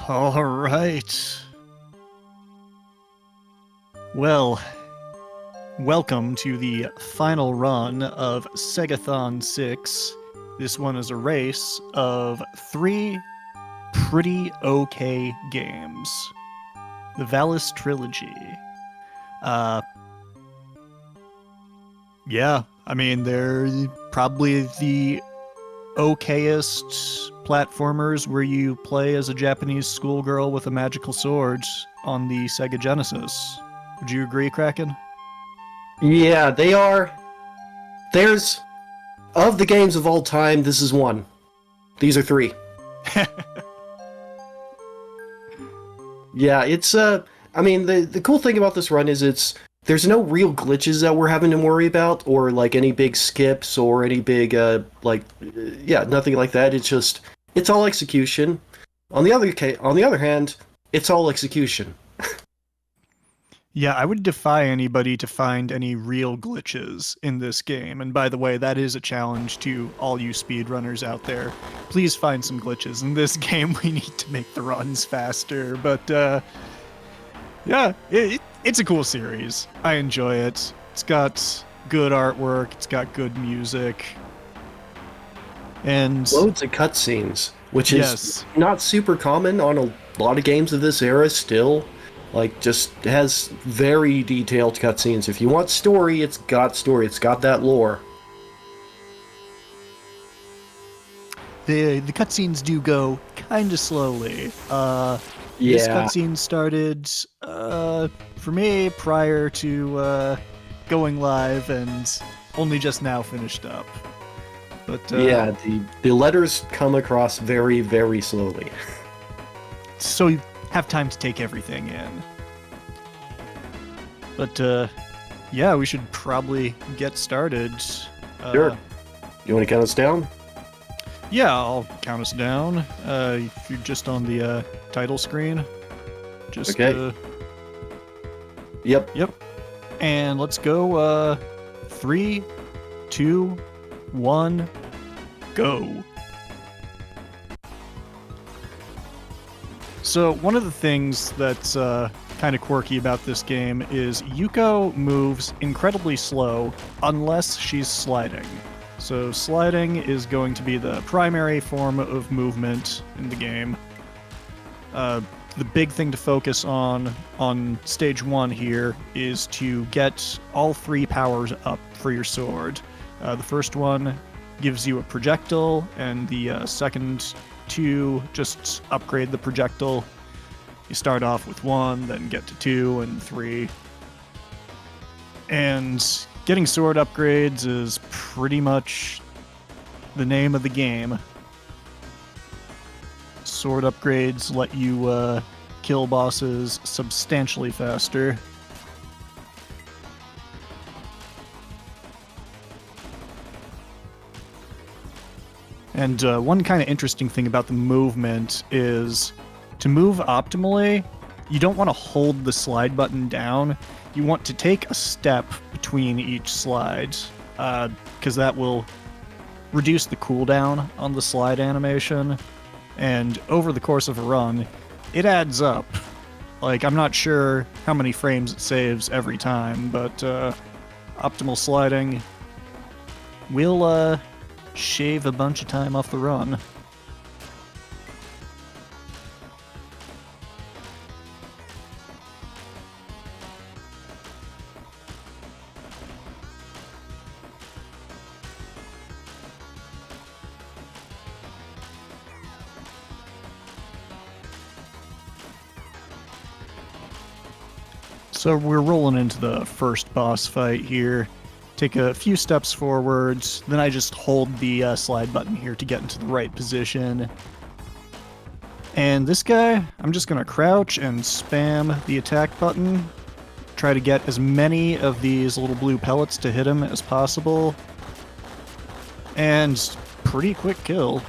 All right. Well, welcome to the final run of SEGATHON 6. This one is a race of 3 pretty okay games. The Valis Trilogy. Yeah, I mean, they're probably the okayest platformers where you play as a Japanese schoolgirl with a magical sword on the Sega Genesis. Would you agree, Kraken? Yeah, they are. There's of the games of all time, this is one. These are 3. Yeah, it's I mean the cool thing about this run is there's no real glitches that we're having to worry about, or like any big skips or any big nothing like that. It's all execution. On the other hand, it's all execution. Yeah, I would defy anybody to find any real glitches in this game. And by the way, that is a challenge to all you speedrunners out there. Please find some glitches. In this game, we need to make the runs faster. But yeah, it's a cool series. I enjoy it. It's got good artwork. It's got good music. And loads of cutscenes, which is yes, not super common on a lot of games of this era still. Like, just has very detailed cutscenes. If you want story, it's got story. It's got that lore. the cutscenes do go kind of slowly. This cutscene started for me prior to going live and only just now finished up. But yeah, the letters come across very, very slowly. So you have time to take everything in. But yeah, we should probably get started. Sure. You want to count us down? Yeah, I'll count us down. If you're just on the title screen. Just okay. Yep. And let's go 3, 2, 1, go. So one of the things that's kind of quirky about this game is Yuko moves incredibly slow unless she's sliding. So sliding is going to be the primary form of movement in the game. The big thing to focus on stage 1 here is to get all 3 powers up for your sword. The first one gives you a projectile, and the second 2 just upgrade the projectile. You start off with 1, then get to 2 and 3. And getting sword upgrades is pretty much the name of the game. Sword upgrades let you kill bosses substantially faster. And one kind of interesting thing about the movement is to move optimally, you don't want to hold the slide button down. You want to take a step between each slide, because that will reduce the cooldown on the slide animation. And over the course of a run, it adds up. Like, I'm not sure how many frames it saves every time, but optimal sliding will shave a bunch of time off the run. So we're rolling into the first boss fight here. Take a few steps forwards, then I just hold the slide button here to get into the right position. And this guy, I'm just going to crouch and spam the attack button. Try to get as many of these little blue pellets to hit him as possible. And pretty quick kill.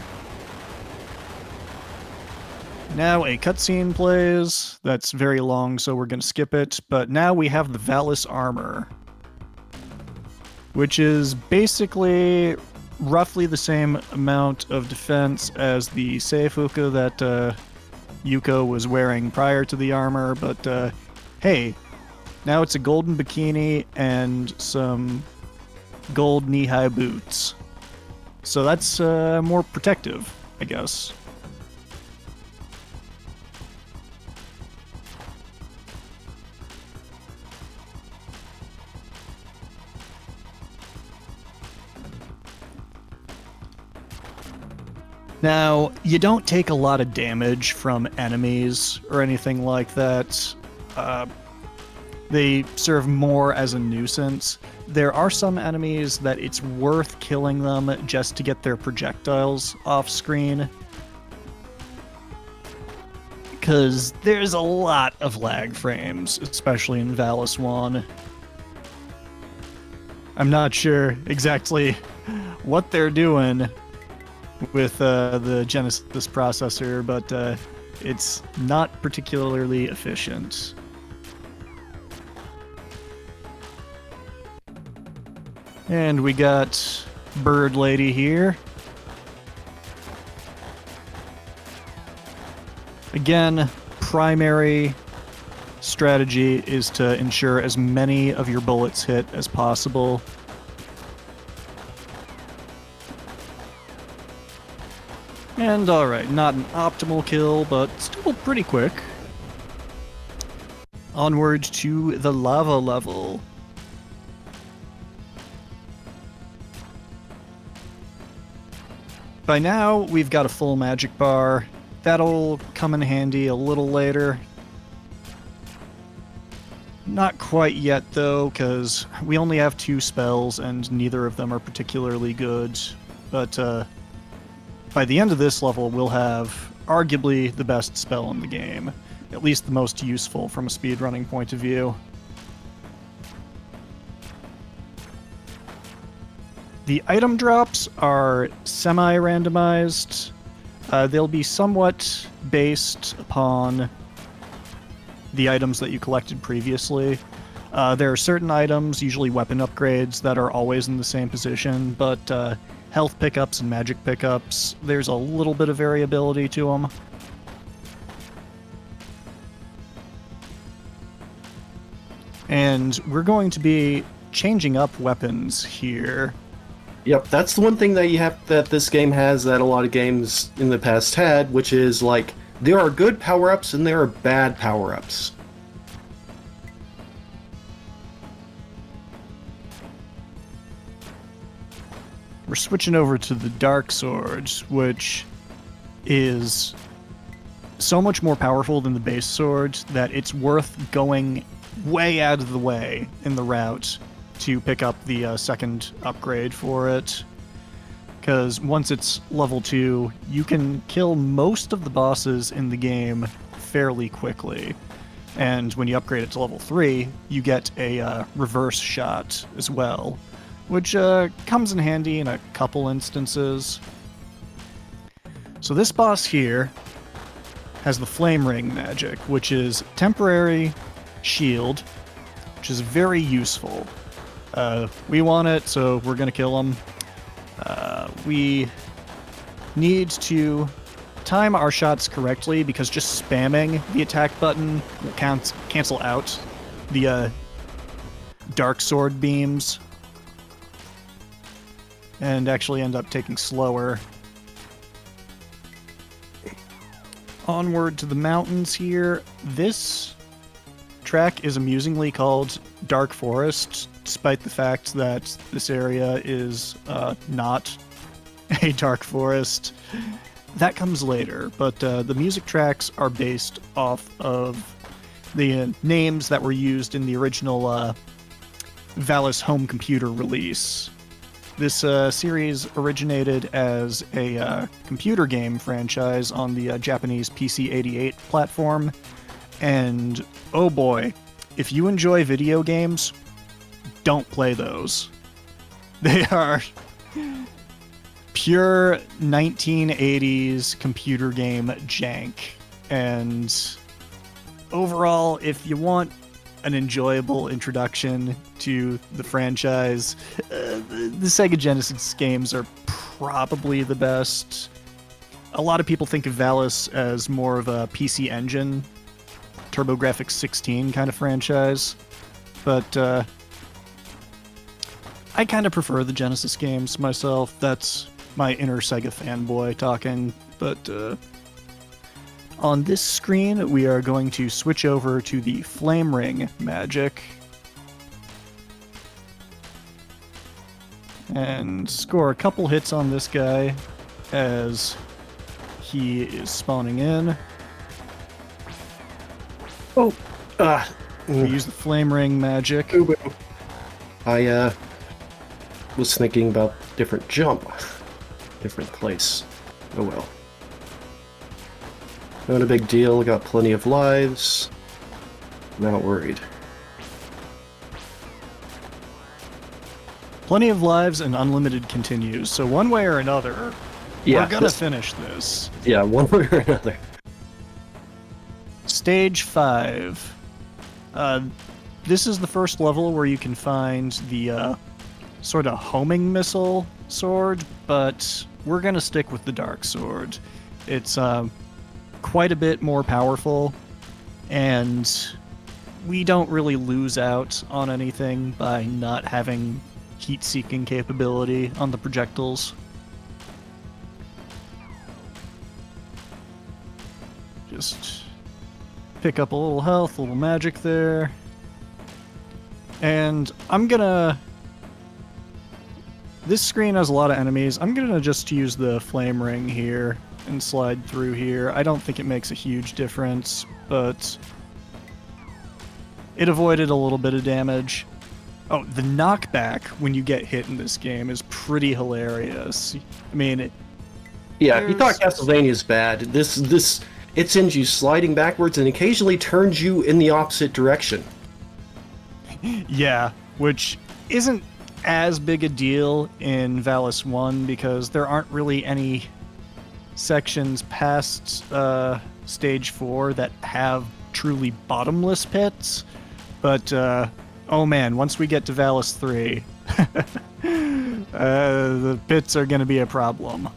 Now a cutscene plays. That's very long, so we're going to skip it. But now we have the Valis armor, which is basically roughly the same amount of defense as the Seifuku that Yuko was wearing prior to the armor, but hey, now it's a golden bikini and some gold knee-high boots. So that's more protective, I guess. Now, you don't take a lot of damage from enemies or anything like that. They serve more as a nuisance. There are some enemies that it's worth killing them just to get their projectiles off screen. Because there's a lot of lag frames, especially in Valis 1. I'm not sure exactly what they're doing with the Genesis processor, but it's not particularly efficient. And we got Bird Lady here. Again, primary strategy is to ensure as many of your bullets hit as possible. And alright, not an optimal kill, but still pretty quick. Onward to the lava level. By now, we've got a full magic bar. That'll come in handy a little later. Not quite yet, though, because we only have 2 spells, and neither of them are particularly good. But by the end of this level, we'll have arguably the best spell in the game. At least the most useful from a speedrunning point of view. The item drops are semi-randomized. They'll be somewhat based upon the items that you collected previously. There are certain items, usually weapon upgrades, that are always in the same position, but health pickups and magic pickups, there's a little bit of variability to them. And we're going to be changing up weapons here. Yep, that's the one thing that this game has that a lot of games in the past had, which is like there are good power-ups and there are bad power-ups. We're switching over to the Dark Sword, which is so much more powerful than the base sword that it's worth going way out of the way in the route to pick up the second upgrade for it. Because once it's level 2, you can kill most of the bosses in the game fairly quickly. And when you upgrade it to level 3, you get a reverse shot as well, which comes in handy in a couple instances. So this boss here has the Flame Ring magic, which is temporary shield, which is very useful. We want it, so we're going to kill him. We need to time our shots correctly, because just spamming the attack button will cancel out the Dark Sword beams and actually end up taking slower. Onward to the mountains here. This track is amusingly called Dark Forest, despite the fact that this area is not a dark forest. That comes later, but the music tracks are based off of the names that were used in the original Valis home computer release. This series originated as a computer game franchise on the Japanese PC-88 platform, and oh boy, if you enjoy video games, don't play those. They are pure 1980s computer game jank, and overall, if you want an enjoyable introduction to the franchise, the Sega Genesis games are probably the best. a lot of people think of Valis as more of a PC Engine, TurboGrafx 16 kind of franchise, but I kind of prefer the Genesis games myself. That's my inner Sega fanboy talking, but on this screen we are going to switch over to the Flame Ring magic and score a couple hits on this guy as he is spawning in. Oh, We use the Flame Ring magic. I was thinking about different jump, different place. Oh well. Not a big deal, got plenty of lives. Not worried. Plenty of lives and unlimited continues, so one way or another, we're gonna finish this. Yeah, one way or another. Stage 5. This is the first level where you can find the sort of homing missile sword, but we're gonna stick with the dark sword. It's quite a bit more powerful, and we don't really lose out on anything by not having heat-seeking capability on the projectiles. Just pick up a little health, a little magic there. And I'm gonna... This screen has a lot of enemies. I'm gonna just use the Flame Ring here and slide through here. I don't think it makes a huge difference, but it avoided a little bit of damage. Oh, the knockback when you get hit in this game is pretty hilarious. I mean, yeah, you thought Castlevania's bad. This it sends you sliding backwards and occasionally turns you in the opposite direction. Yeah, which isn't as big a deal in Valis 1 because there aren't really any sections past stage 4 that have truly bottomless pits. But, oh man, once we get to Valis 3, the pits are going to be a problem.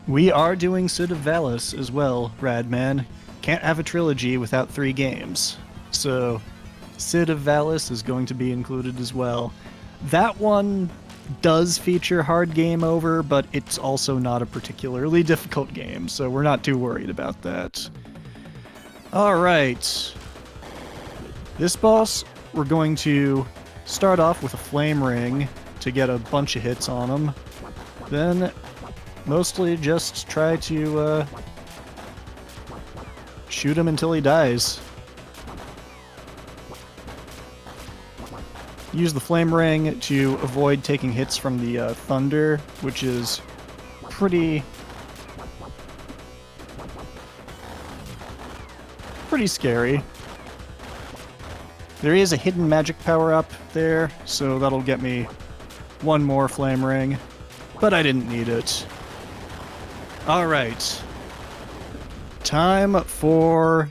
We are doing Sid of Valis as well, Radman. Can't have a trilogy without 3 games. So, Sid of Valis is going to be included as well. That one does feature hard game over, but it's also not a particularly difficult game, so we're not too worried about that. Alright. This boss, we're going to start off with a Flame Ring to get a bunch of hits on him. Then mostly just try to shoot him until he dies. Use the Flame Ring to avoid taking hits from the thunder, which is pretty scary. There is a hidden magic power-up there, so that'll get me one more Flame Ring, but I didn't need it. Alright. Time for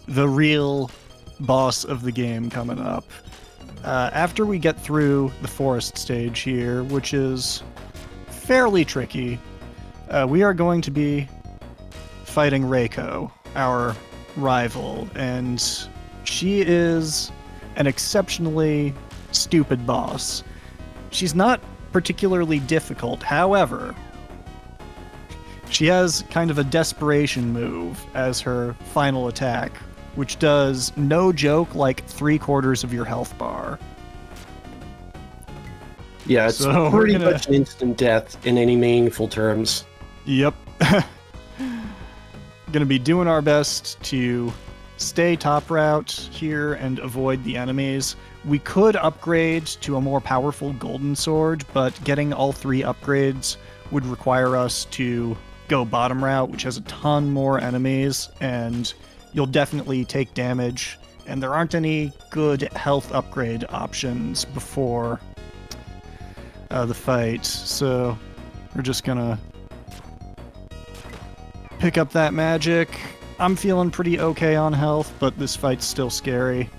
the real boss of the game coming up. After we get through the forest stage here, which is fairly tricky, we are going to be fighting Reiko, our rival, and she is an exceptionally stupid boss. She's not particularly difficult, however, she has kind of a desperation move as her final attack, which does, no joke, like 3/4 of your health bar. Yeah, it's So pretty much instant death in any meaningful terms. Yep. Gonna be doing our best to stay top route here and avoid the enemies. We could upgrade to a more powerful golden sword, but getting all 3 upgrades would require us to go bottom route, which has a ton more enemies, and you'll definitely take damage, and there aren't any good health upgrade options before the fight. So we're just gonna pick up that magic. I'm feeling pretty okay on health, but this fight's still scary.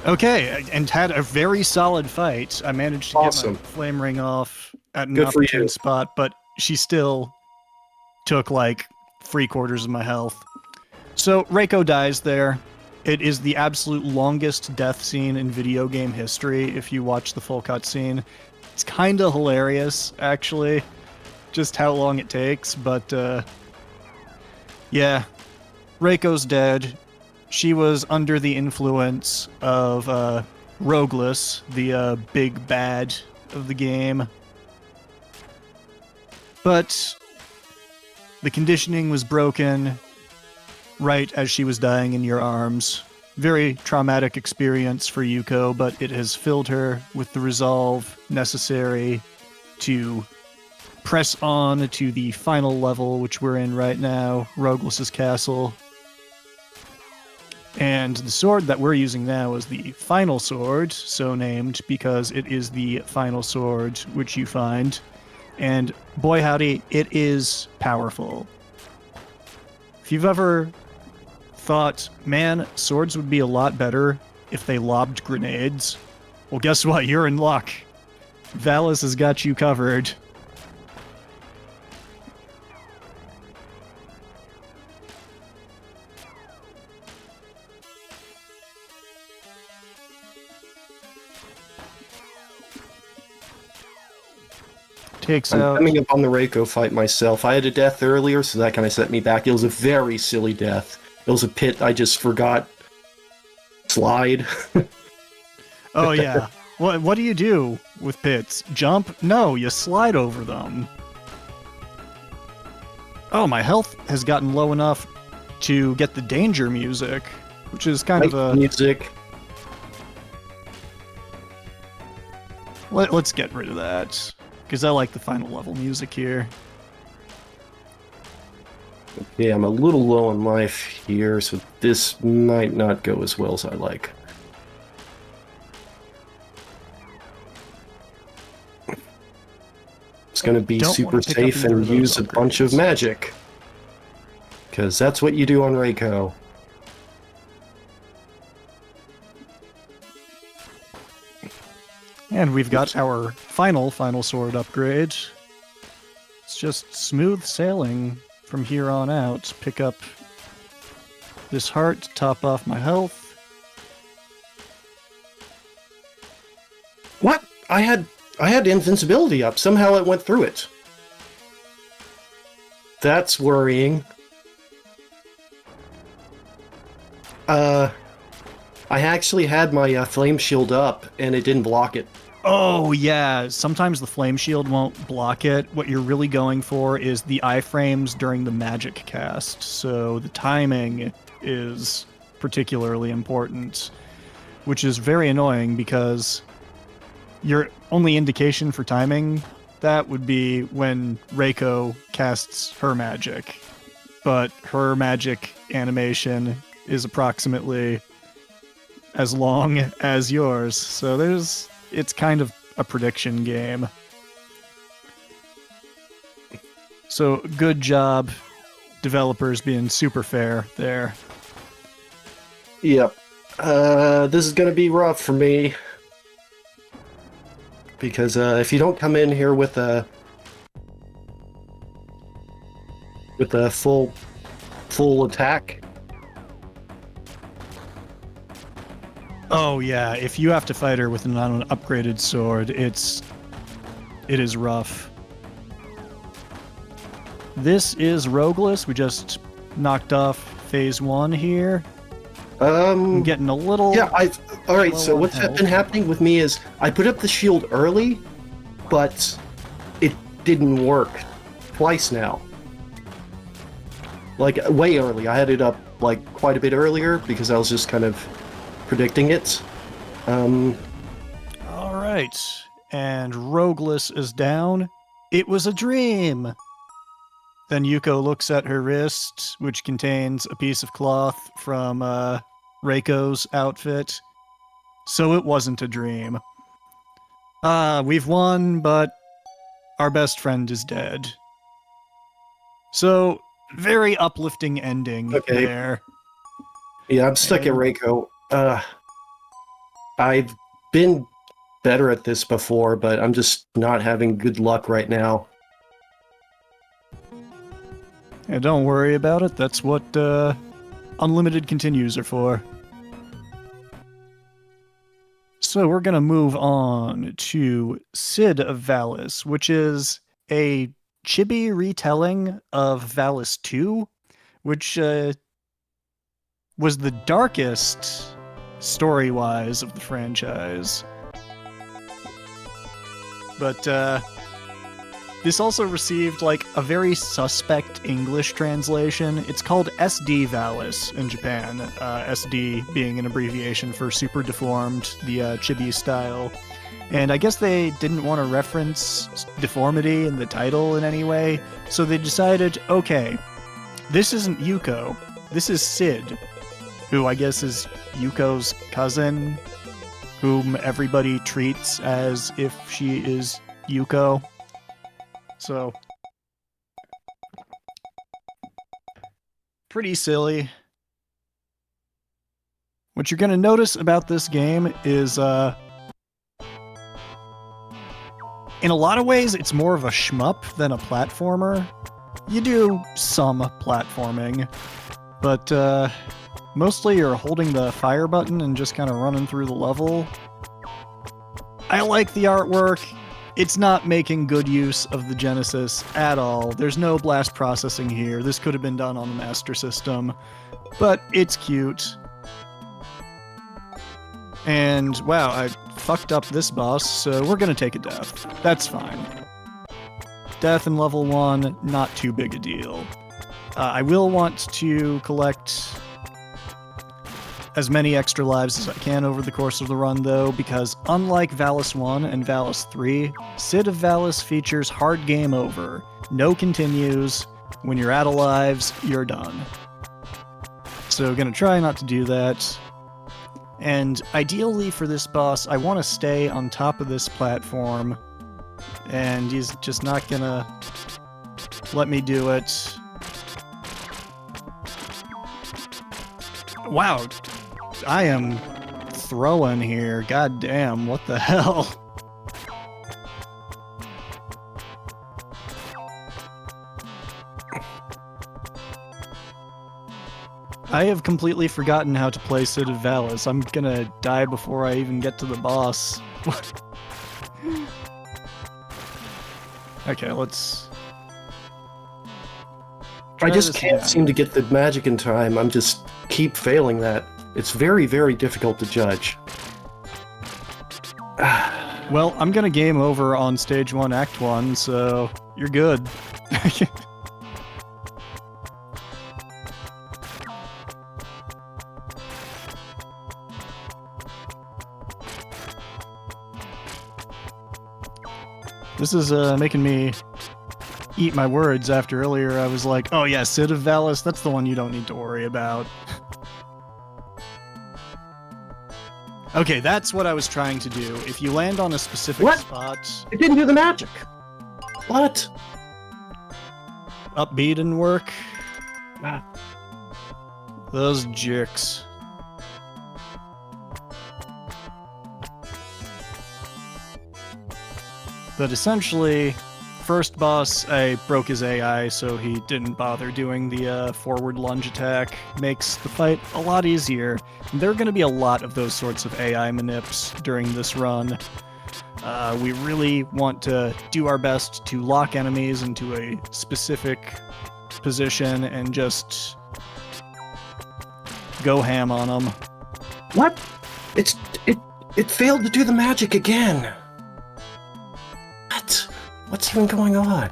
Okay, and had a very solid fight. I managed to get my flame ring off at an opportune spot, but she still took like 3/4 of my health. So Reiko dies there. It is the absolute longest death scene in video game history if you watch the full cutscene. It's kind of hilarious, actually, just how long it takes, but yeah, Reiko's dead. She was under the influence of Rogueless, the big bad of the game. But the conditioning was broken right as she was dying in your arms. Very traumatic experience for Yuko, but it has filled her with the resolve necessary to press on to the final level, which we're in right now, Rogueless's castle. And the sword that we're using now is the final sword, so named because it is the final sword which you find. And boy howdy, it is powerful. If you've ever thought, man, swords would be a lot better if they lobbed grenades, well, guess what? You're in luck. Valis has got you covered. Takes out. I'm coming up on the Reiko fight myself. I had a death earlier, so that kind of set me back. It was a very silly death. It was a pit I just forgot. Slide. Oh yeah. What do you do with pits? Jump? No, you slide over them. Oh, my health has gotten low enough to get the danger music, which is kind of a music. Let's get rid of that, because I like the final level music here. Okay, I'm a little low on life here, so this might not go as well as I like. It's going to be super safe and use a bunch of magic. Because that's what you do on Reiko. And we've got our final sword upgrade. It's just smooth sailing from here on out. Pick up this heart to top off my health. What? I had invincibility up. Somehow it went through it. That's worrying. I actually had my flame shield up, and it didn't block it. Oh, yeah. Sometimes the flame shield won't block it. What you're really going for is the iframes during the magic cast. So the timing is particularly important, which is very annoying because your only indication for timing that would be when Reiko casts her magic. But her magic animation is approximately as long as yours. So it's kind of a prediction game. So good job, developers being super fair there. Yep. This is gonna be rough for me. Because if you don't come in here with a full attack. Oh yeah, if you have to fight her with an upgraded sword, it is rough. This is Rogueless. We just knocked off phase 1 here. I'm getting a little. Yeah, alright, so what's been happening with me is I put up the shield early, but it didn't work. Twice now. Like, way early. I had it up, like, quite a bit earlier because I was just kind of predicting it. Alright. and Rogueless is down. It was a dream! Then Yuko looks at her wrist, which contains a piece of cloth from Reiko's outfit. So it wasn't a dream. We've won, but our best friend is dead. So, very uplifting ending there. Yeah, I'm stuck at Reiko. I've been better at this before, but I'm just not having good luck right now. Yeah, don't worry about it. That's what unlimited continues are for. So we're going to move on to Sid of Valis, which is a chibi retelling of Valis 2, which was the darkest story-wise of the franchise. But this also received like a very suspect English translation. It's called SD Valis in Japan, SD being an abbreviation for Super Deformed, the chibi style. And I guess they didn't want to reference deformity in the title in any way, so they decided, okay, this isn't Yuko, this is Sid, who I guess is Yuko's cousin, whom everybody treats as if she is Yuko. So, pretty silly. What you're going to notice about this game is, in a lot of ways, it's more of a shmup than a platformer. You do some platforming, but mostly you're holding the fire button and just kind of running through the level. I like the artwork. It's not making good use of the Genesis at all. There's no blast processing here. This could have been done on the Master System, but it's cute. And wow, I fucked up this boss, so we're gonna take a death. That's fine. Death in level 1, not too big a deal. I will want to collect as many extra lives as I can over the course of the run, though, because unlike Valis 1 and Valis 3, Sid of Valis features hard game over. No continues. When you're out of lives, you're done. So gonna try not to do that. And ideally for this boss, I want to stay on top of this platform, and he's just not gonna let me do it. Wow, I am throwing here. God damn, what the hell? I have completely forgotten how to play Sid of Valis. I'm gonna die before I even get to the boss. Okay, let's... I just can't seem to get the magic in time. I'm just keep failing that. It's very, very difficult to judge. Well, I'm gonna game over on Stage 1, Act 1, so you're good. This is making me eat my words after earlier I was like, oh yeah, Sid of Valis, that's the one you don't need to worry about. Okay, that's what I was trying to do. If you land on a specific spot... It didn't do the magic! What? Upbeat didn't work? Those jerks. But essentially, first boss, I broke his AI, so he didn't bother doing the forward lunge attack. Makes the fight a lot easier. And there are going to be a lot of those sorts of AI manips during this run. We really want to do our best to lock enemies into a specific position and just go ham on them. What? It failed to do the magic again. What? What's even going on?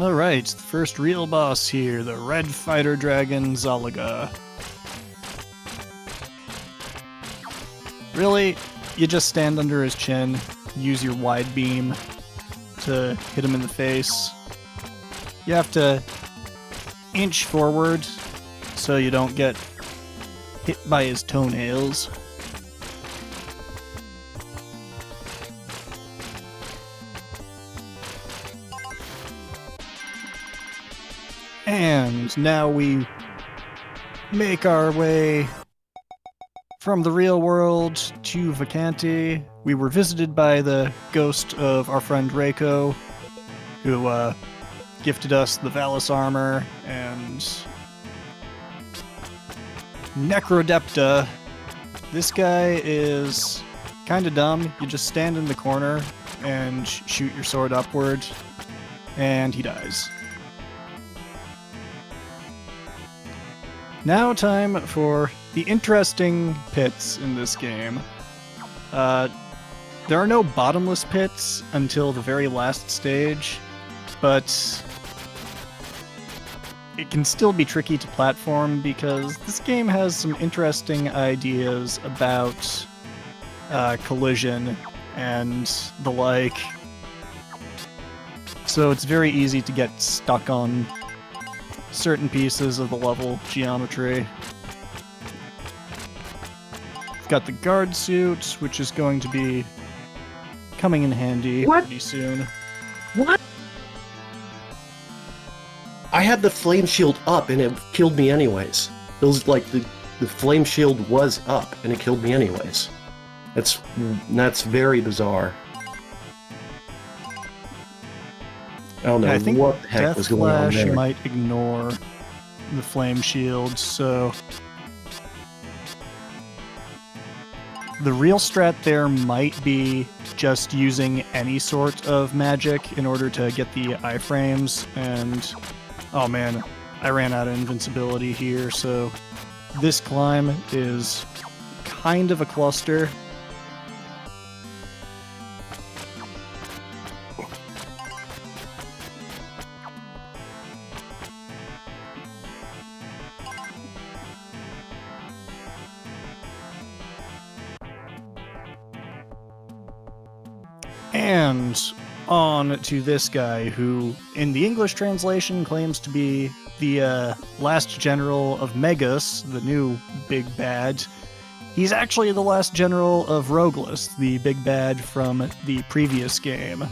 Alright, the first real boss here, the Red Fighter Dragon Zalaga. Really, you just stand under his chin, use your wide beam to hit him in the face. You have to inch forward so you don't get hit by his toenails. And now we make our way from the real world to Vacanti. We were visited by the ghost of our friend Reiko, who gifted us the Valis armor and Necrodepta. This guy is kind of dumb. You just stand in the corner and shoot your sword upward, and he dies. Now time for the interesting pits in this game. There are no bottomless pits until the very last stage, but it can still be tricky to platform because this game has some interesting ideas about collision and the like. So it's very easy to get stuck on certain pieces of the level geometry. We've got the guard suit, which is going to be coming in handy pretty soon. What? I had the flame shield up and it killed me anyways. It was like the flame shield was up and it killed me anyways. That's very bizarre. I don't know I think what the heck Death was going on Flash there. might ignore the flame shield, so the real strat there might be just using any sort of magic in order to get the iframes, and oh man, I ran out of invincibility here, so this climb is kind of a cluster. And on to this guy, who, in the English translation, claims to be the last general of Megas, the new big bad. He's actually the last general of Rogueless, the big bad from the previous game.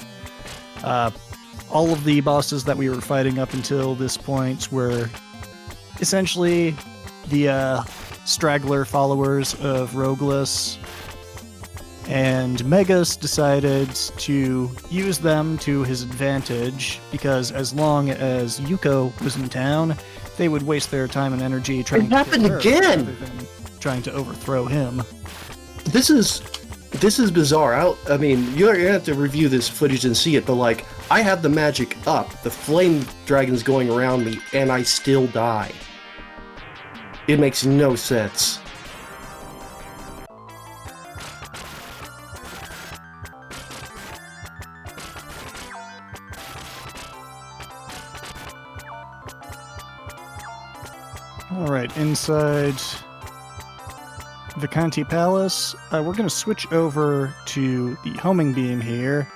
All of the bosses that we were fighting up until this point were essentially the straggler followers of Rogueless. And Megas decided to use them to his advantage, because as long as Yuko was in town, they would waste their time and energy trying to happened kill her again! rather than trying to overthrow him. This is bizarre. I mean, you're gonna have to review this footage and see it, but like, I have the magic up, the flame dragon's going around me, and I still die. It makes no sense. Alright, inside Vacanti Palace, we're going to switch over to the homing beam here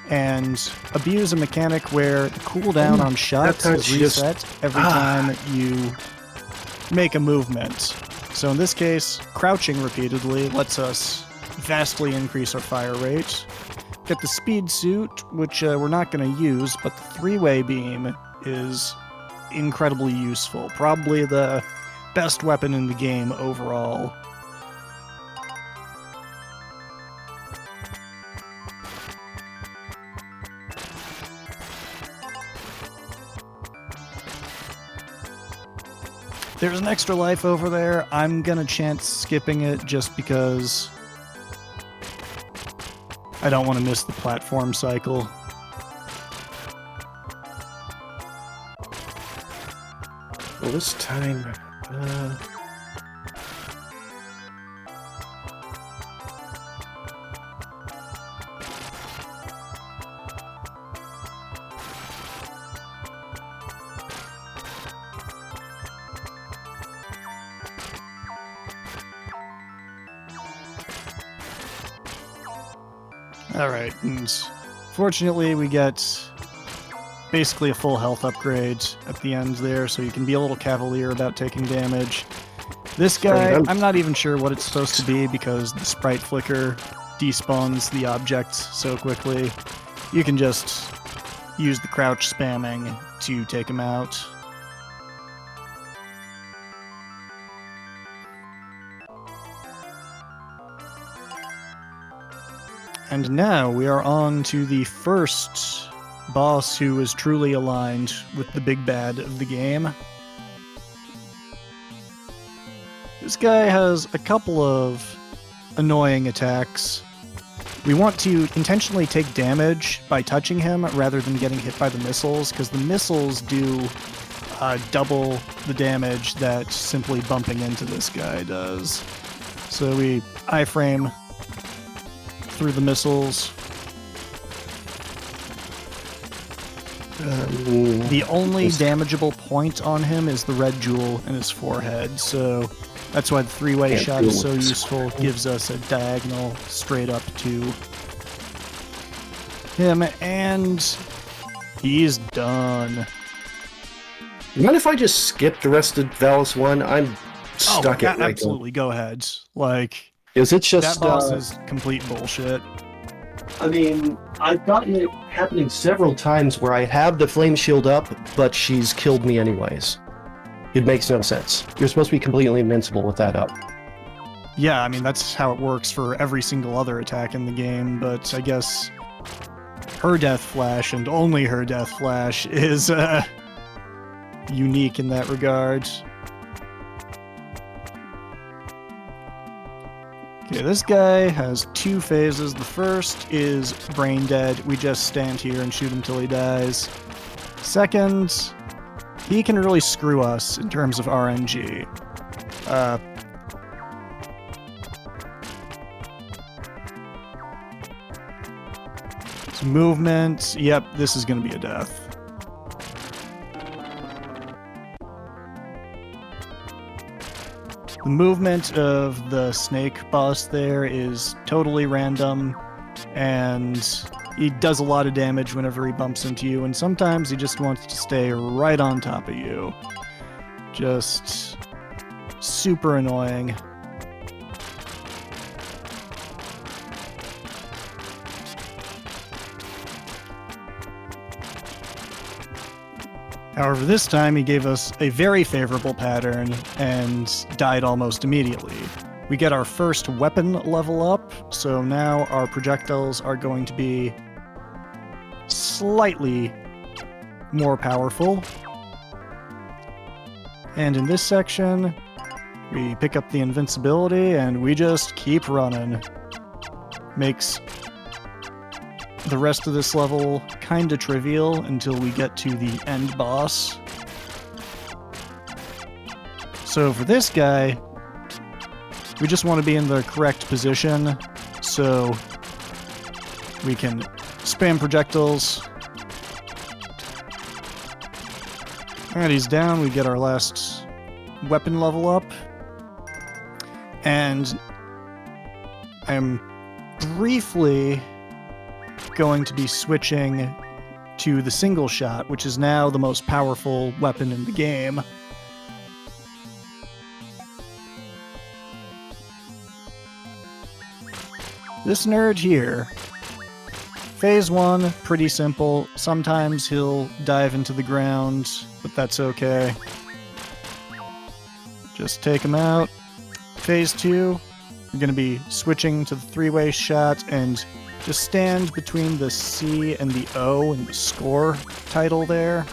and abuse a mechanic where the cooldown on shots is reset every time you make a movement. So in this case, crouching repeatedly lets us vastly increase our fire rate. Get the speed suit, which we're not going to use, but the three-way beam is incredibly useful. Probably the best weapon in the game overall. There's an extra life over there. I'm gonna chance skipping it just because I don't want to miss the platform cycle. Well, this time... Alright, and fortunately we get basically a full health upgrade at the end there, so you can be a little cavalier about taking damage. This guy, I'm not even sure what it's supposed to be because the sprite flicker despawns the object so quickly. You can just use the crouch spamming to take him out. And now we are on to the first boss who is truly aligned with the big bad of the game. This guy has a couple of annoying attacks. We want to intentionally take damage by touching him rather than getting hit by the missiles, because the missiles do double the damage that simply bumping into this guy does. So we iframe through the missiles. The only damageable point on him is the red jewel in his forehead, so that's why the three-way shot is so useful. It gives us a diagonal straight up to him, and he's done. You mind if I just skip the rest of Valis 1? I'm stuck at absolutely, go ahead. Like, is it just that boss is complete bullshit. I mean, I've gotten it happening several times where I have the flame shield up, but she's killed me anyways. It makes no sense. You're supposed to be completely invincible with that up. Yeah, I mean, that's how it works for every single other attack in the game, but I guess her death flash, and only her death flash, is unique in that regard. Okay, this guy has two phases. The first is brain dead. We just stand here and shoot him till he dies. Second, he can really screw us in terms of RNG. Movement. Yep, this is going to be a death. The movement of the snake boss there is totally random, and he does a lot of damage whenever he bumps into you, and sometimes he just wants to stay right on top of you. Just super annoying. However, this time he gave us a very favorable pattern and died almost immediately. We get our first weapon level up, so now our projectiles are going to be slightly more powerful. And in this section, we pick up the invincibility and we just keep running. Makes the rest of this level kinda trivial until we get to the end boss. So for this guy, we just want to be in the correct position so we can spam projectiles. Alright, he's down. We get our last weapon level up. And I'm briefly going to be switching to the single shot, which is now the most powerful weapon in the game. This nerd here, phase 1, pretty simple. Sometimes he'll dive into the ground, but that's okay. Just take him out. Phase 2, we're going to be switching to the three-way shot and just stand between the C and the O in the score title there.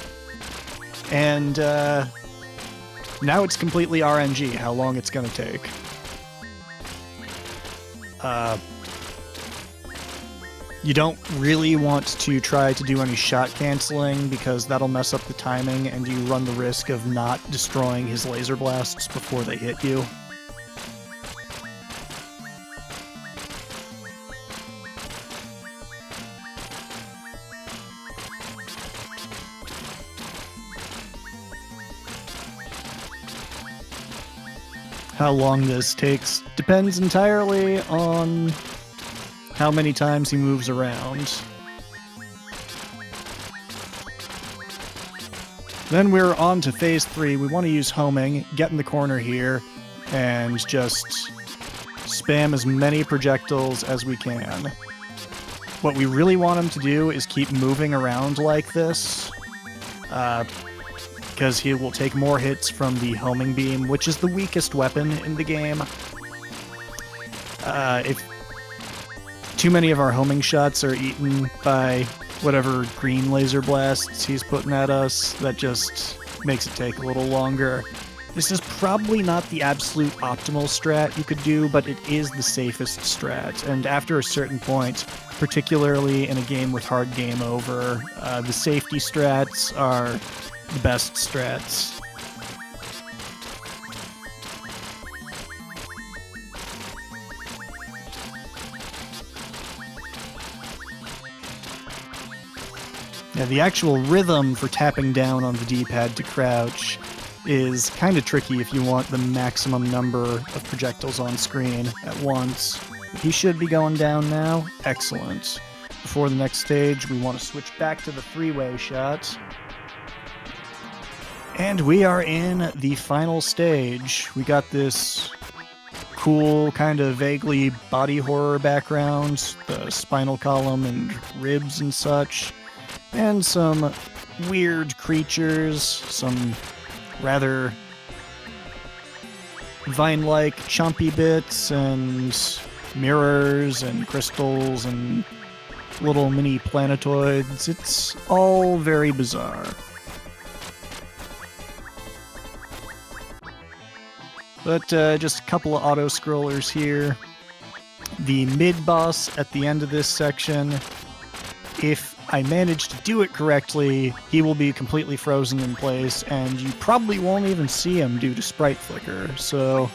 And now it's completely RNG how long it's going to take. You don't really want to try to do any shot canceling because that'll mess up the timing and you run the risk of not destroying his laser blasts before they hit you. How long this takes depends entirely on how many times he moves around. Then we're on to phase 3. We want to use homing, get in the corner here, and just spam as many projectiles as we can. What we really want him to do is keep moving around like this, because he will take more hits from the homing beam, which is the weakest weapon in the game. If too many of our homing shots are eaten by whatever green laser blasts he's putting at us, that just makes it take a little longer. This is probably not the absolute optimal strat you could do, but it is the safest strat, and after a certain point, particularly in a game with hard game over, the safety strats are the best strats. Yeah, the actual rhythm for tapping down on the D-pad to crouch is kind of tricky if you want the maximum number of projectiles on screen at once. He should be going down now. Excellent. Before the next stage, we want to switch back to the three-way shot. And we are in the final stage. We got this cool, kind of vaguely body horror background, the spinal column and ribs and such, and some weird creatures, some rather vine-like chompy bits, and mirrors and crystals and little mini planetoids. It's all very bizarre. But just a couple of auto-scrollers here. The mid-boss at the end of this section, if I manage to do it correctly, he will be completely frozen in place, and you probably won't even see him due to sprite flicker, so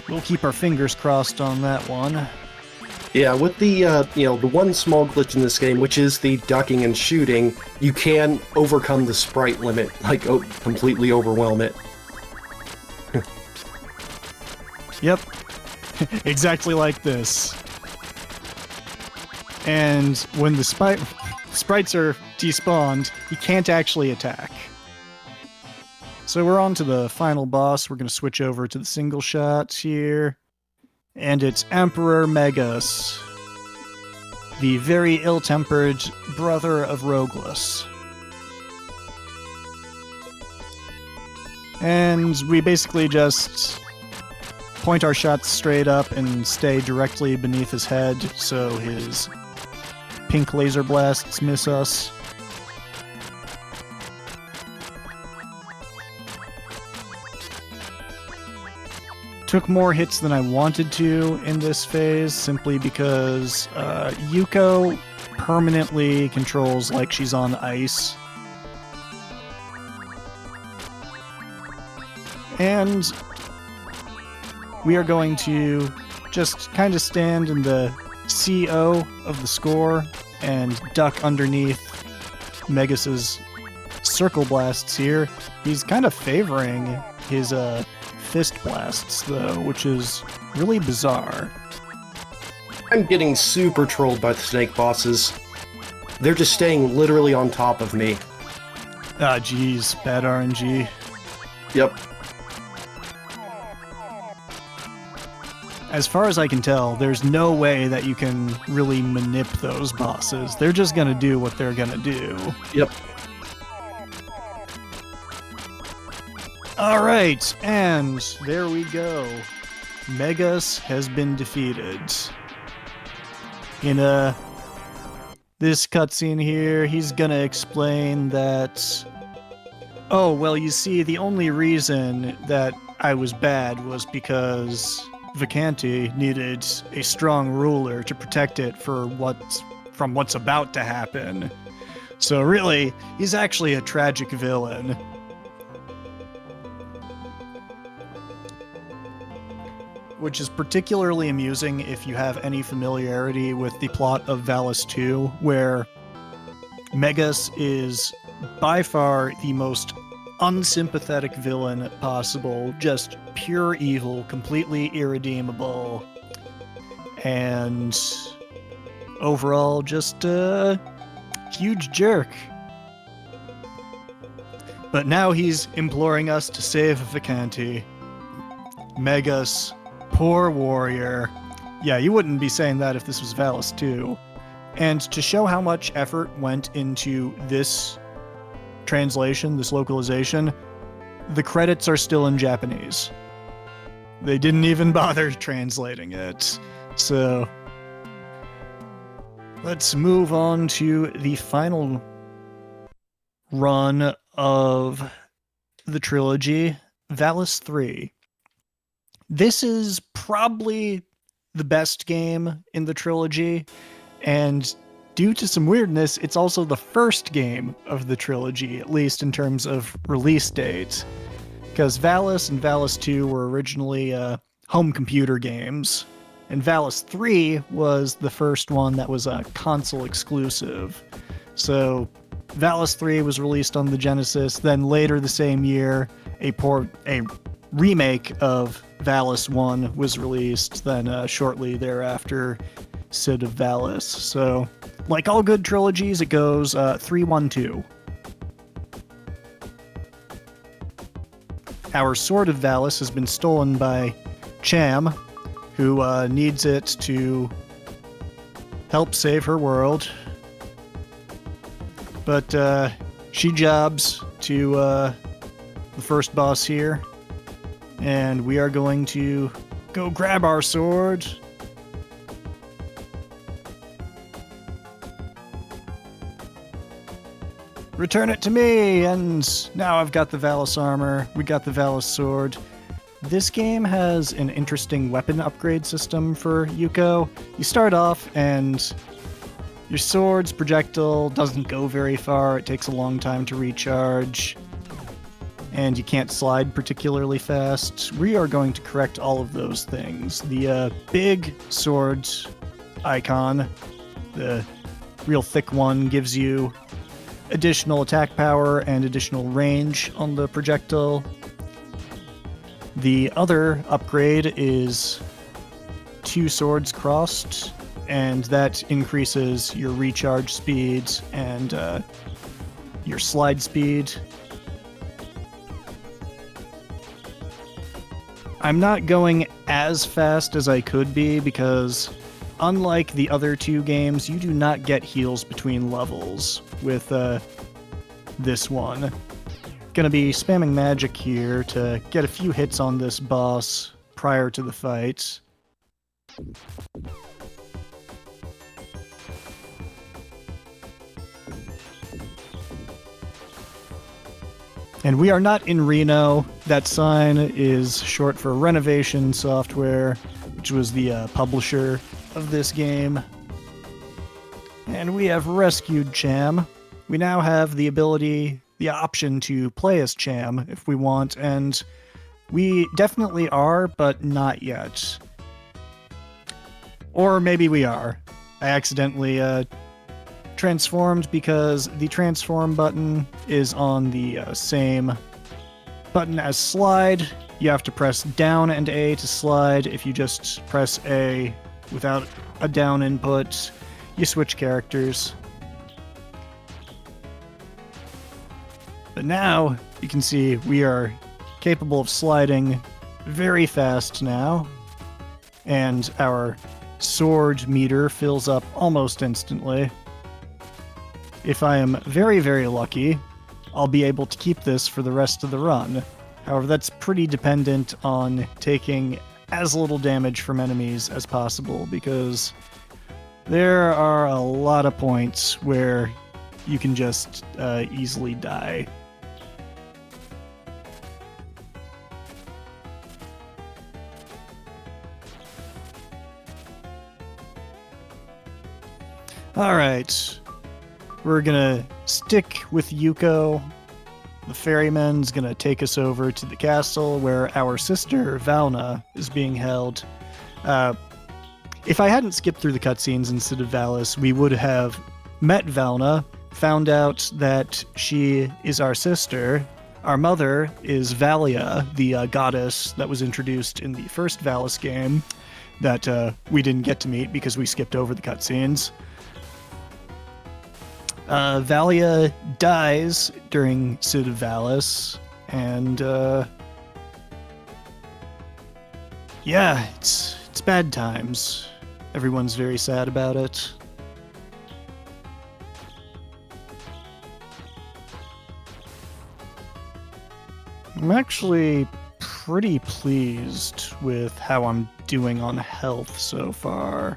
we'll keep our fingers crossed on that one. Yeah, with the, the one small glitch in this game, which is the ducking and shooting, you can overcome the sprite limit, like, completely overwhelm it. Yep, exactly like this. And when the sprites are despawned, he can't actually attack. So we're on to the final boss. We're going to switch over to the single shots here. And it's Emperor Megas, the very ill-tempered brother of Rogueless. And we basically just point our shots straight up and stay directly beneath his head so his pink laser blasts miss us. Took more hits than I wanted to in this phase, simply because Yuko permanently controls like she's on ice. And we are going to just kind of stand in the CO of the score and duck underneath Megas's circle blasts here. He's kind of favoring his fist blasts, though, which is really bizarre. I'm getting super trolled by the snake bosses. They're just staying literally on top of me. Ah, geez, bad RNG. Yep. As far as I can tell, there's no way that you can really manip those bosses. They're just gonna do what they're gonna do. Yep. Alright, and there we go. Megas has been defeated. In this cutscene here, he's gonna explain that... Oh, well, you see, the only reason that I was bad was because Vacanti needed a strong ruler to protect it from what's about to happen. So really, he's actually a tragic villain. Which is particularly amusing if you have any familiarity with the plot of Valis 2, where Megas is by far the most unsympathetic villain possible, just pure evil, completely irredeemable. and overall just a huge jerk. But now he's imploring us to save Vacanti. Megas, poor warrior. Yeah, you wouldn't be saying that if this was Valis 2. And to show how much effort went into this translation, this localization, the credits are still in Japanese. They didn't even bother translating it. So let's move on to the final run of the trilogy, Valis 3. This is probably the best game in the trilogy, and due to some weirdness, it's also the first game of the trilogy, at least in terms of release date. Because Valis and Valis 2 were originally home computer games, and Valis 3 was the first one that was a console exclusive. So Valis 3 was released on the Genesis, then later the same year, a remake of Valis 1 was released, then shortly thereafter, Sid of Valis. So, like all good trilogies, it goes 3-1-2. Our Sword of Valis has been stolen by Cham, who needs it to help save her world. But she jobs to the first boss here, and we are going to go grab our sword. Return it to me, and now I've got the Valis armor, we got the Valis sword. This game has an interesting weapon upgrade system for Yuko. You start off and your sword's projectile doesn't go very far, it takes a long time to recharge, and you can't slide particularly fast. We are going to correct all of those things. The big sword icon, the real thick one, gives you additional attack power and additional range on the projectile. The other upgrade is 2 swords crossed, and that increases your recharge speed and your slide speed. I'm not going as fast as I could be because, unlike the other 2 games, you do not get heals between levels with this one. Gonna be spamming magic here to get a few hits on this boss prior to the fight. And we are not in Reno. That sign is short for Renovation Software, which was the publisher of this game. And we have rescued Cham. We now have the option to play as Cham if we want, and we definitely are, but not yet. Or maybe we are. I accidentally transformed because the transform button is on the same button as slide. You have to press down and A to slide. If you just press A without a down input, you switch characters. But now, you can see we are capable of sliding very fast now, and our sword meter fills up almost instantly. If I am very, very lucky, I'll be able to keep this for the rest of the run. However, that's pretty dependent on taking as little damage from enemies as possible, because there are a lot of points where you can just easily die. Alright, we're gonna stick with Yuko. The ferryman's gonna take us over to the castle where our sister, Valna, is being held. If I hadn't skipped through the cutscenes instead of Valis, we would have met Valna, found out that she is our sister. Our mother is Valia, the goddess that was introduced in the first Valis game. that we didn't get to meet because we skipped over the cutscenes. Valia dies during Cid of Valis, and yeah, it's bad times. Everyone's very sad about it. I'm actually pretty pleased with how I'm doing on health so far.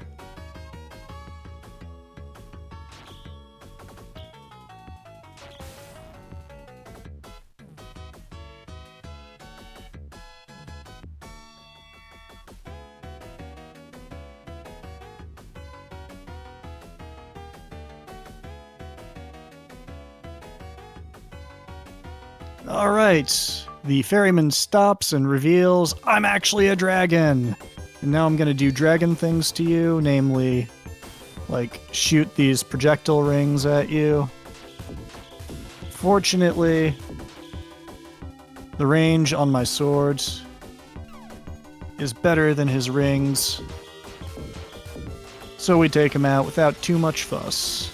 Alright, the ferryman stops and reveals, I'm actually a dragon! And now I'm gonna do dragon things to you, namely, like, shoot these projectile rings at you. Fortunately, the range on my sword is better than his rings, so we take him out without too much fuss.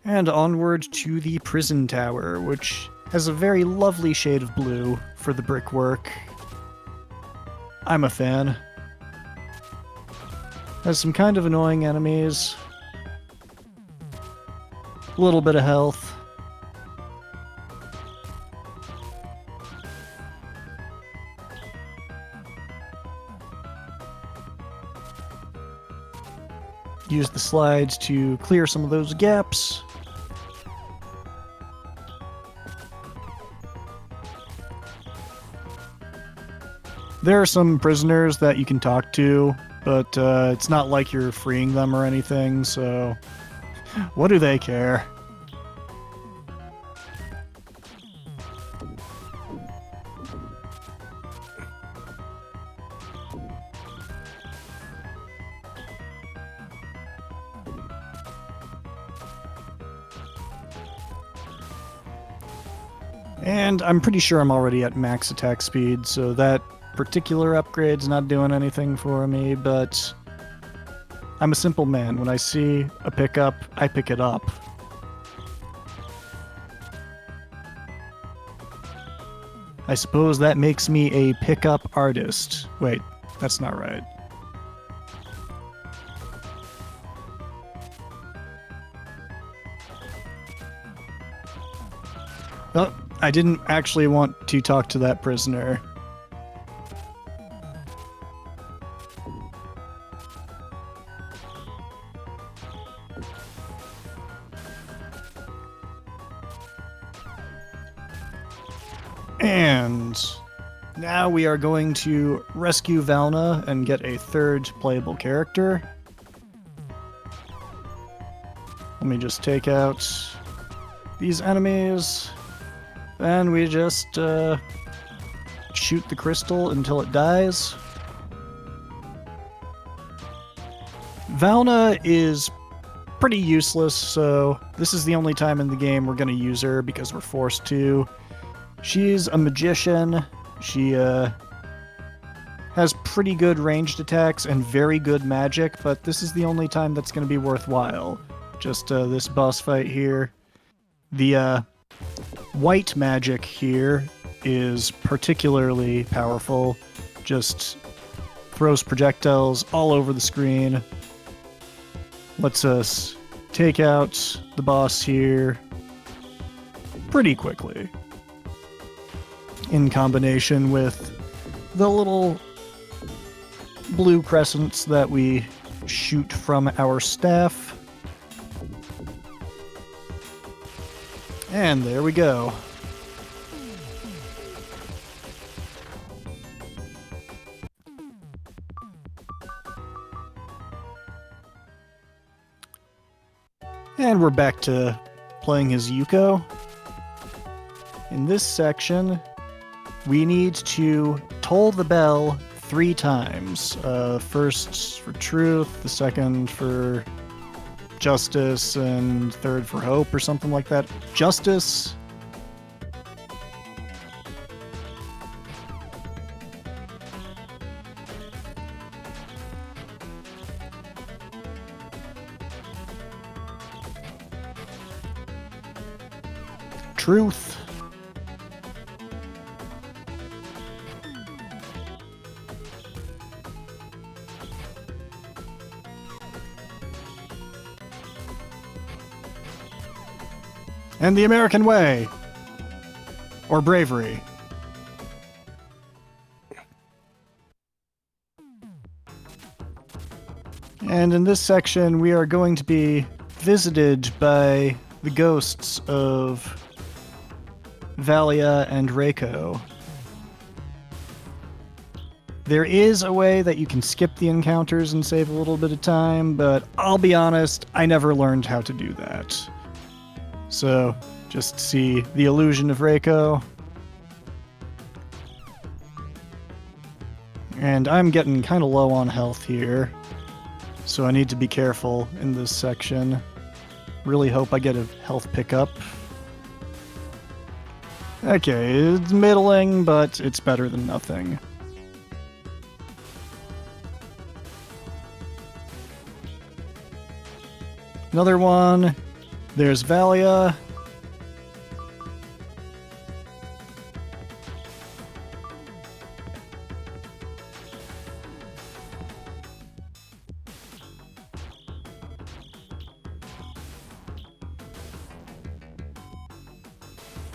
And onward to the prison tower, which has a very lovely shade of blue for the brickwork. I'm a fan. Has some kind of annoying enemies. A little bit of health. Use the slides to clear some of those gaps. There are some prisoners that you can talk to, but it's not like you're freeing them or anything, so what do they care? And I'm pretty sure I'm already at max attack speed, so that particular upgrade's not doing anything for me, but I'm a simple man. When I see a pickup, I pick it up. I suppose that makes me a pickup artist. Wait, that's not right. Oh, I didn't actually want to talk to that prisoner. And now we are going to rescue Valna and get a third playable character. Let me just take out these enemies. And we just shoot the crystal until it dies. Valna is pretty useless, so this is the only time in the game we're going to use her because we're forced to. She's a magician. She has pretty good ranged attacks and very good magic, but this is the only time that's going to be worthwhile. Just this boss fight here. The white magic here is particularly powerful. Just throws projectiles all over the screen. Lets us take out the boss here pretty quickly. In combination with the little blue crescents that we shoot from our staff. And there we go. And we're back to playing as Yuko. In this section, we need to toll the bell 3 times. First for truth, the second for justice, and third for hope, or something like that. Justice. truth. And the American way. Or bravery. And in this section, we are going to be visited by the ghosts of Valia and Reiko. There is a way that you can skip the encounters and save a little bit of time, but I'll be honest, I never learned how to do that. So, just see the illusion of Reiko. And I'm getting kind of low on health here, so I need to be careful in this section. Really hope I get a health pickup. Okay, it's middling, but it's better than nothing. Another one. There's Valia.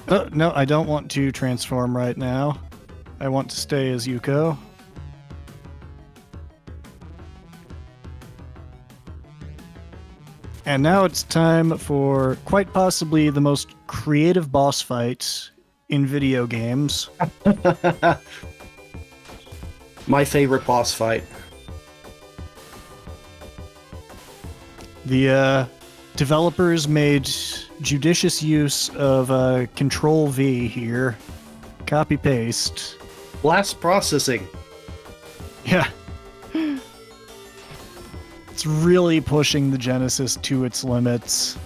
Oh, no, I don't want to transform right now. I want to stay as Yuko. And now it's time for quite possibly the most creative boss fight in video games. My favorite boss fight. The developers made judicious use of Control-V here. Copy-paste. Blast processing. Yeah. It's really pushing the Genesis to its limits.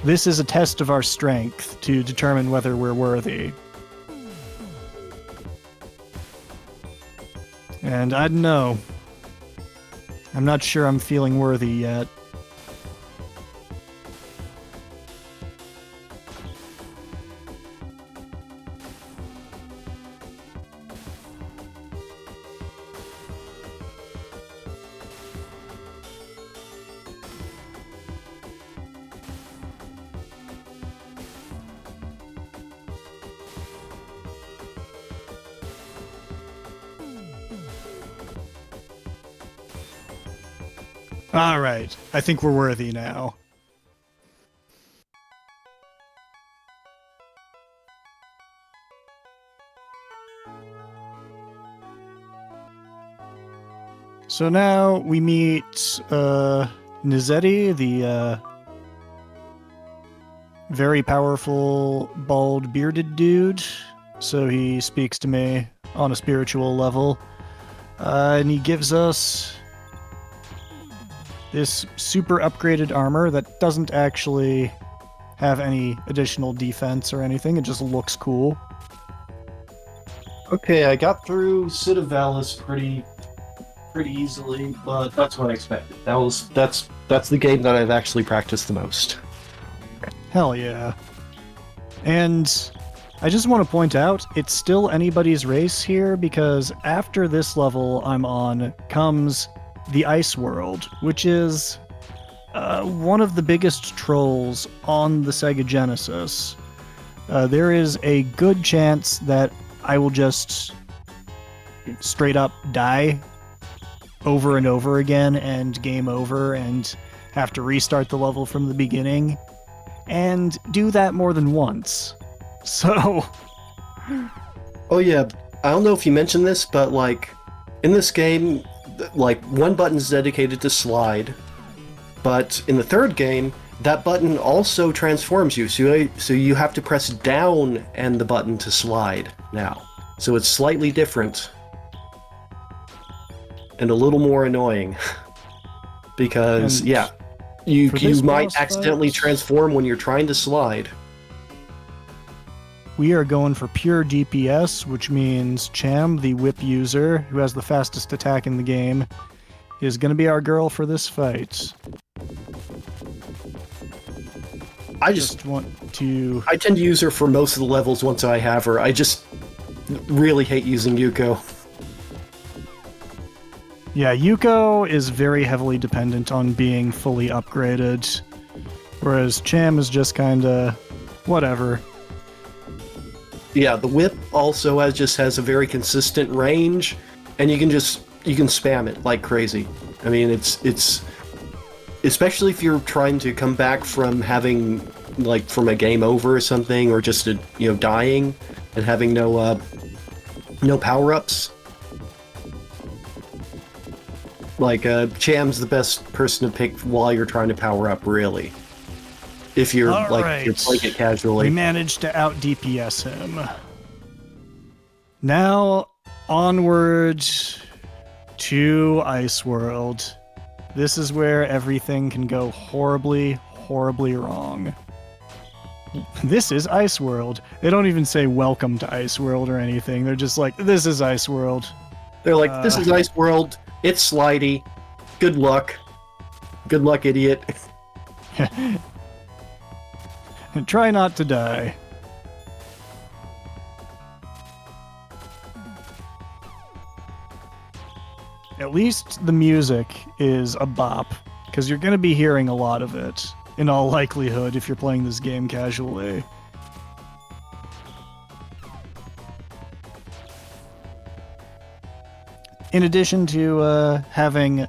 This is a test of our strength to determine whether we're worthy. And I don't know. I'm not sure I'm feeling worthy yet. All right, I think we're worthy now. So now we meet Nizetti, the very powerful, bald, bearded dude. So he speaks to me on a spiritual level. And he gives us this super upgraded armor that doesn't actually have any additional defense or anything. It just looks cool. Okay, I got through Cid of Valis pretty easily, but that's what I expected. That's the game that I've actually practiced the most. Hell yeah. And I just want to point out, it's still anybody's race here, because after this level I'm on comes the Ice World, which is one of the biggest trolls on the Sega Genesis. There is a good chance that I will just straight up die over and over again and game over and have to restart the level from the beginning, and do that more than once. So... Oh yeah, I don't know if you mentioned this, but like, in this game, like, one button's dedicated to slide, but in the third game, that button also transforms you, so you have to press down and the button to slide now. So it's slightly different. And a little more annoying. Because, And yeah, you might boss accidentally fight, transform when you're trying to slide. we are going for pure DPS, which means Cham, the whip user, who has the fastest attack in the game, is going to be our girl for this fight. I just want to... I tend to use her for most of the levels once I have her. I just really hate using Yuko. Yeah, Yuko is very heavily dependent on being fully upgraded, whereas Cham is just kinda... whatever. Yeah, the whip also has a very consistent range, and you can spam it like crazy. I mean, it's especially if you're trying to come back from having from a game over or something, or just dying and having no power-ups. Cham's the best person to pick while you're trying to power up, really. If you're you're playing it casually. We managed to out DPS him. Now onward to Ice World. This is where everything can go horribly, horribly wrong. This is Ice World. They don't even say welcome to Ice World or anything. They're just like, this is Ice World. They're like, this is Ice World. It's slidey. Good luck. Good luck, idiot. And try not to die. At least the music is a bop, because you're going to be hearing a lot of it, in all likelihood, if you're playing this game casually. In addition to having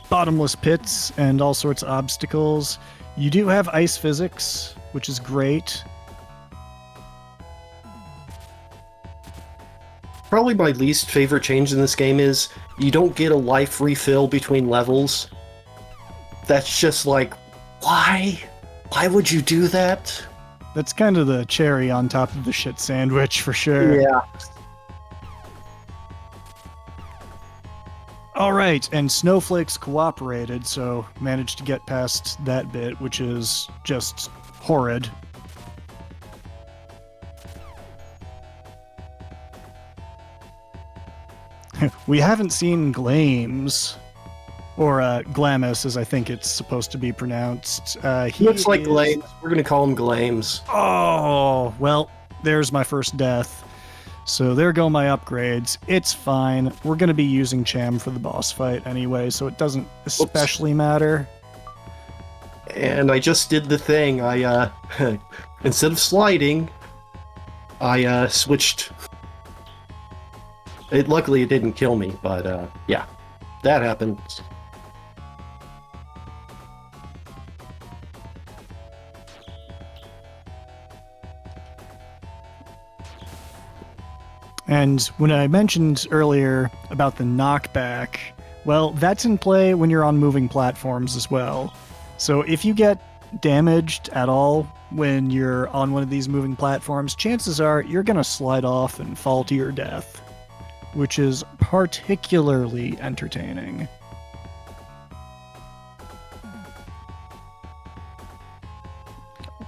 bottomless pits and all sorts of obstacles, you do have ice physics, which is great. Probably my least favorite change in this game is you don't get a life refill between levels. That's just like, why? Why would you do that? That's kind of the cherry on top of the shit sandwich, for sure. Yeah. Alright, and Snowflakes cooperated, so managed to get past that bit, which is just horrid. We haven't seen Glames, or Glamis, as I think it's supposed to be pronounced. He looks like Glames. We're going to call him Glames. Oh, well, there's my first death. So there go my upgrades. It's fine. We're going to be using Cham for the boss fight anyway, so it doesn't especially matter. And I just did the thing. I, instead of sliding, I switched. Luckily, it didn't kill me, but yeah, that happened. And when I mentioned earlier about the knockback, well, that's in play when you're on moving platforms as well. So if you get damaged at all when you're on one of these moving platforms, chances are you're going to slide off and fall to your death, which is particularly entertaining.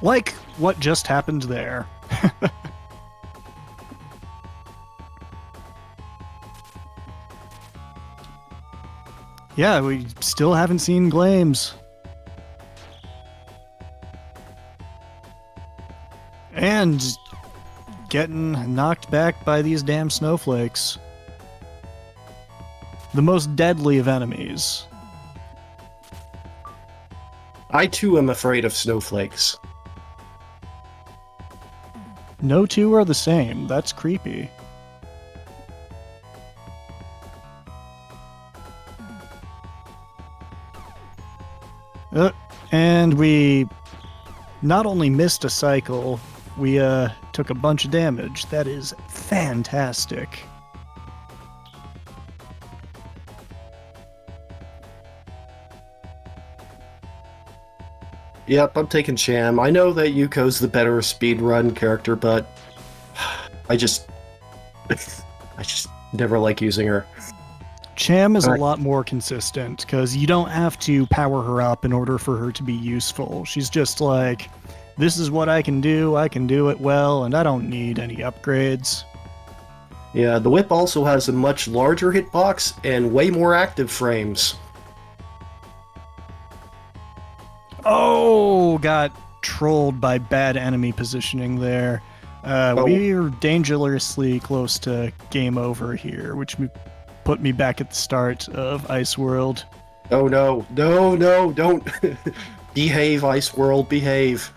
Like what just happened there. Yeah, we still haven't seen Glames. And getting knocked back by these damn snowflakes. The most deadly of enemies. I too am afraid of snowflakes. No two are the same. That's creepy. And we not only missed a cycle, we took a bunch of damage. That is fantastic. Yep, I'm taking Cham. I know that Yuko's the better speedrun character, but I just never like using her. Cham is a lot more consistent, because you don't have to power her up in order for her to be useful. She's just like, this is what I can do it well, and I don't need any upgrades. Yeah, the whip also has a much larger hitbox and way more active frames. Oh, got trolled by bad enemy positioning there. Oh. We're dangerously close to game over here, which put me back at the start of Ice World. Oh no, no, no, don't. Behave, Ice World, behave.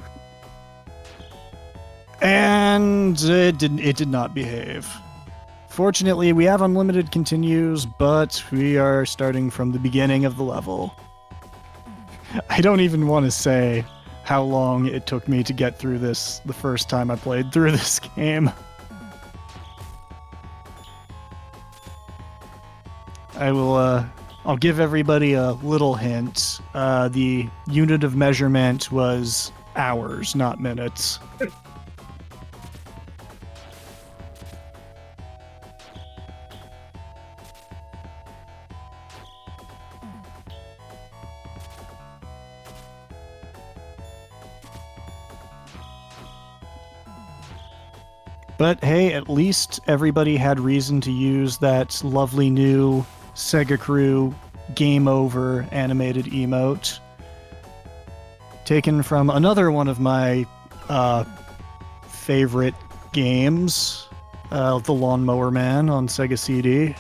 And it did not behave. Fortunately, we have unlimited continues, but we are starting from the beginning of the level. I don't even want to say how long it took me to get through this the first time I played through this game. I'll give everybody a little hint. The unit of measurement was hours, not minutes. But hey, at least everybody had reason to use that lovely new SegaCrew Game Over animated emote. Taken from another one of my favorite games, The Lawnmower Man on Sega CD.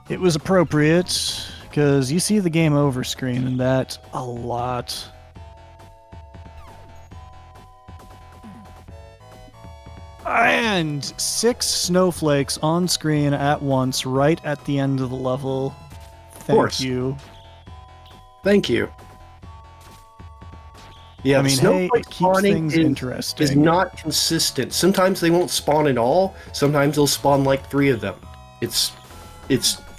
It was appropriate, because you see the game over screen in that a lot. And 6 snowflakes on screen at once, right at the end of the level. Thank you. Thank you. Yeah, I mean, hey, it keeps things interesting. Is not consistent. Sometimes they won't spawn at all. Sometimes they'll spawn like 3 of them. It's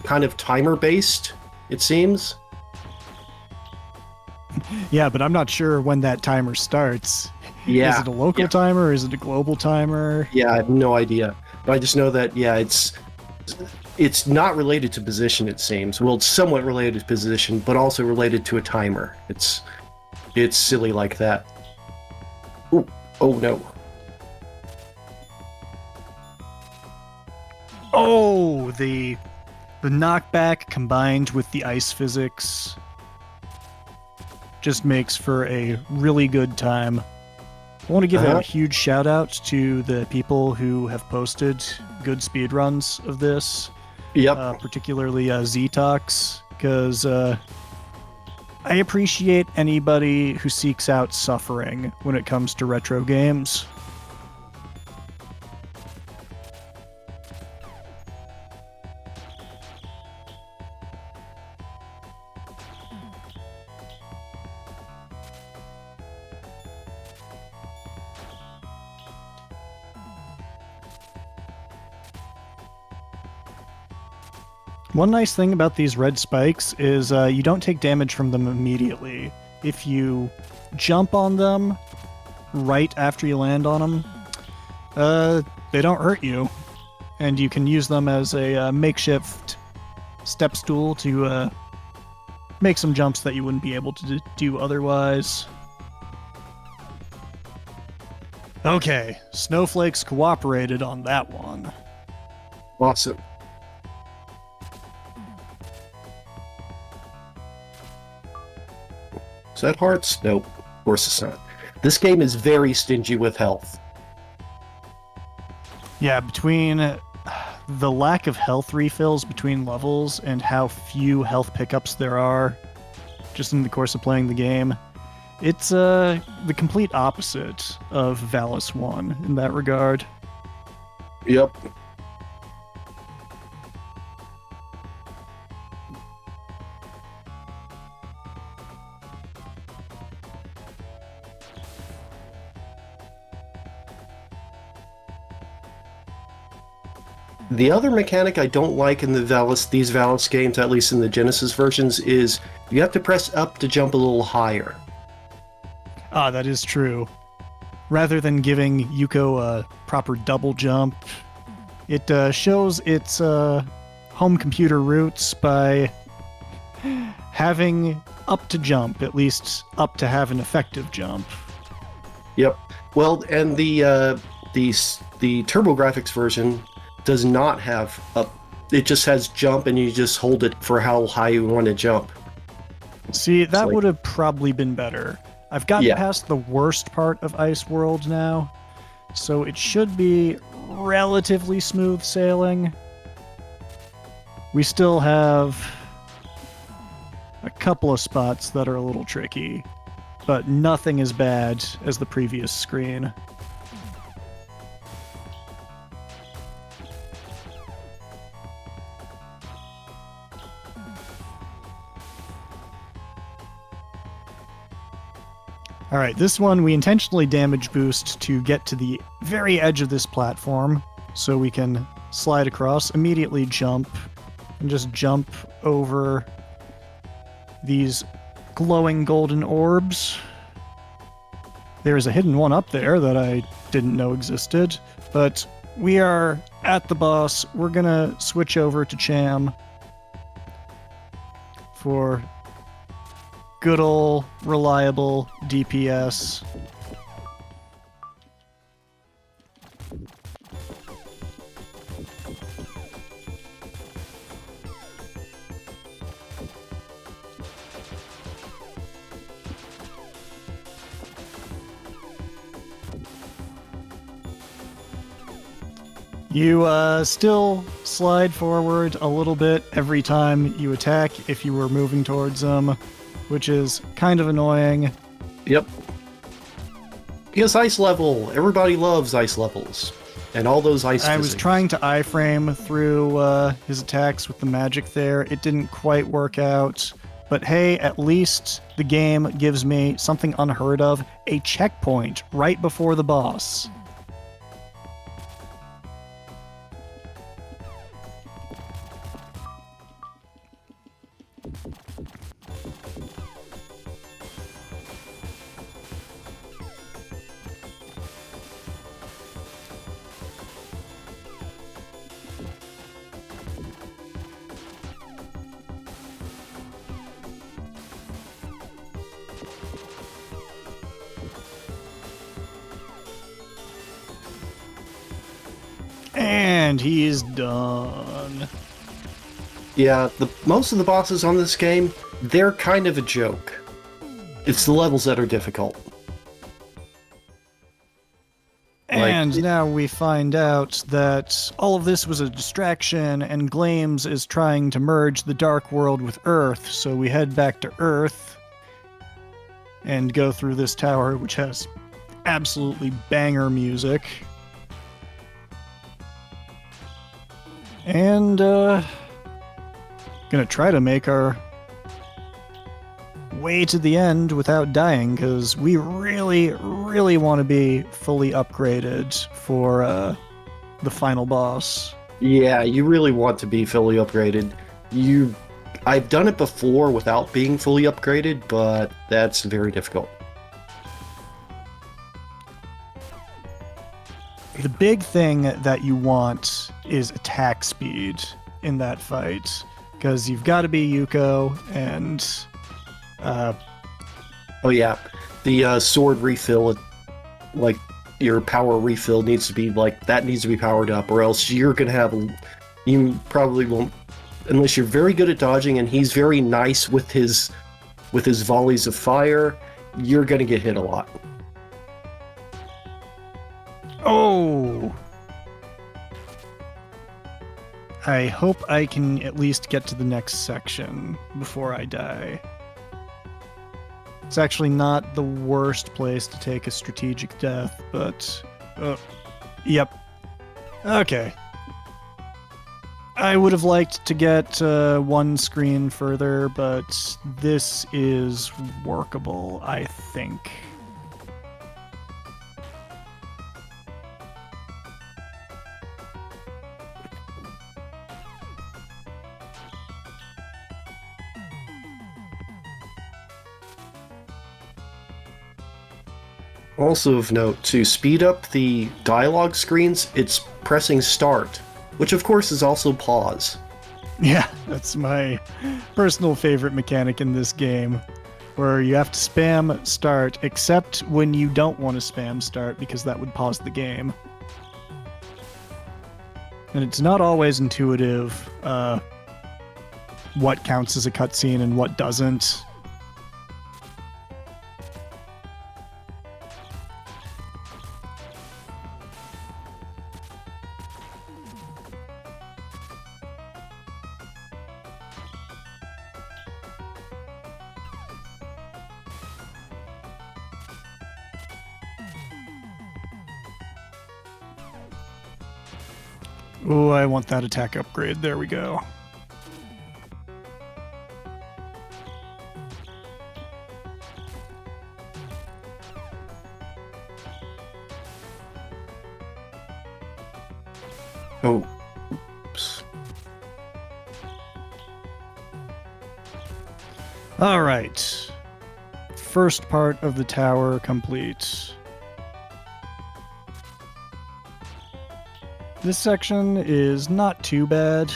kind of timer based, it seems. Yeah, but I'm not sure when that timer starts. Yeah. Is it a local timer? Is it a global timer? Yeah, I have no idea. But I just know that, yeah, it's not related to position, it seems. Well, it's somewhat related to position, but also related to a timer. It's silly like that. Ooh, oh no. Oh, the knockback combined with the ice physics just makes for a really good time. I want to give a huge shout out to the people who have posted good speedruns of this. Yep. Particularly Z-Tox, because I appreciate anybody who seeks out suffering when it comes to retro games. One nice thing about these red spikes is you don't take damage from them immediately. If you jump on them right after you land on them, they don't hurt you. And you can use them as a makeshift step stool to make some jumps that you wouldn't be able to do otherwise. Okay, snowflakes cooperated on that one. Awesome. Is that hearts? Nope. Of course it's not. This game is very stingy with health. Yeah, between the lack of health refills between levels and how few health pickups there are just in the course of playing the game, it's the complete opposite of Valis 1 in that regard. Yep. The other mechanic I don't like in these Valis games, at least in the Genesis versions, is you have to press up to jump a little higher. Ah, that is true. Rather than giving Yuko a proper double jump, it shows its home computer roots by having up to jump, at least up to have an effective jump. Yep. Well, and the TurboGrafx version does not have it just has jump, and you just hold it for how high you want to jump. See, that like- would have probably been better. I've gotten Yeah. past the worst part of Ice World now, so it should be relatively smooth sailing. We still have a couple of spots that are a little tricky, but nothing as bad as the previous screen. Alright, this one we intentionally damage boost to get to the very edge of this platform, so we can slide across, immediately jump, and just jump over these glowing golden orbs. There's a hidden one up there that I didn't know existed, but we are at the boss. We're gonna switch over to Cham for good ol' reliable DPS. You still slide forward a little bit every time you attack if you were moving towards them, which is kind of annoying. Yep. Because ice level. Everybody loves ice levels. And all those ice I was physics. trying to iframe through his attacks with the magic there. It didn't quite work out. But hey, at least the game gives me something unheard of, a checkpoint right before the boss. And he's done. Yeah, most of the bosses on this game, they're kind of a joke. It's the levels that are difficult. And now we find out that all of this was a distraction, and Glames is trying to merge the Dark World with Earth, so we head back to Earth and go through this tower, which has absolutely banger music. And, gonna try to make our way to the end without dying, because we really, really want to be fully upgraded for the final boss. Yeah, you really want to be fully upgraded. I've done it before without being fully upgraded, but that's very difficult. The big thing that you want is attack speed in that fight, because you've got to be Yuko, and Oh yeah, the sword refill, like your power refill needs to be powered up, or else you're gonna have, you probably won't, unless you're very good at dodging and he's very nice with his volleys of fire, you're gonna get hit a lot. oh! I hope I can at least get to the next section before I die. It's actually not the worst place to take a strategic death, but... yep. Okay. I would have liked to get one screen further, but this is workable, I think. Also of note, to speed up the dialogue screens, it's pressing start, which of course is also pause. Yeah, that's my personal favorite mechanic in this game, where you have to spam start, except when you don't want to spam start, because that would pause the game. And it's not always intuitive what counts as a cutscene and what doesn't. Oh, I want that attack upgrade. There we go. Oh. Oops. All right. First part of the tower complete. This section is not too bad.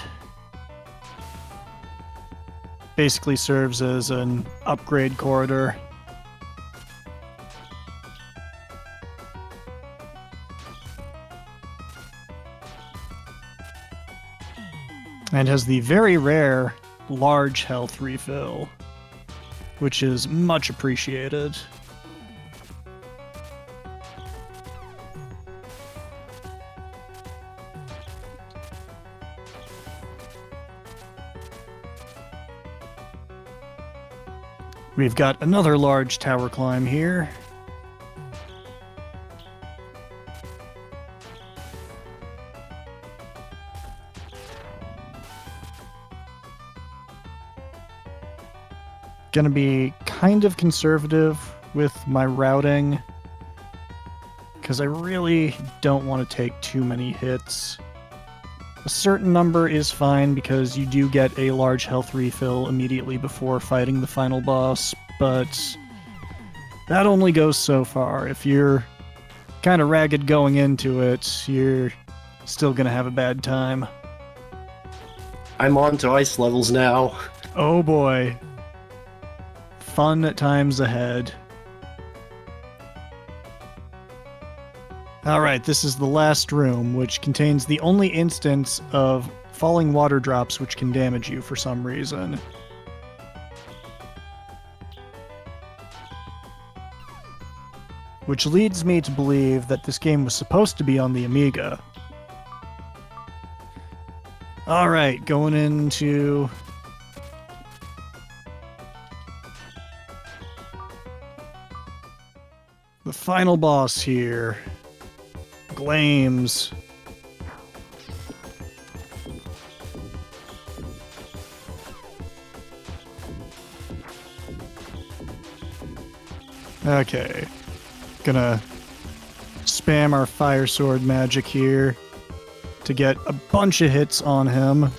Basically serves as an upgrade corridor. And has the very rare large health refill, which is much appreciated. We've got another large tower climb here. Gonna be kind of conservative with my routing, because I really don't want to take too many hits. A certain number is fine because you do get a large health refill immediately before fighting the final boss, but that only goes so far. If you're kind of ragged going into it, you're still gonna have a bad time. I'm on to ice levels now. Oh boy. Fun times ahead. Alright, this is the last room, which contains the only instance of falling water drops which can damage you for some reason. Which leads me to believe that this game was supposed to be on the Amiga. Alright, going into the final boss here. Glames. Okay. Gonna spam our fire sword magic here to get a bunch of hits on him.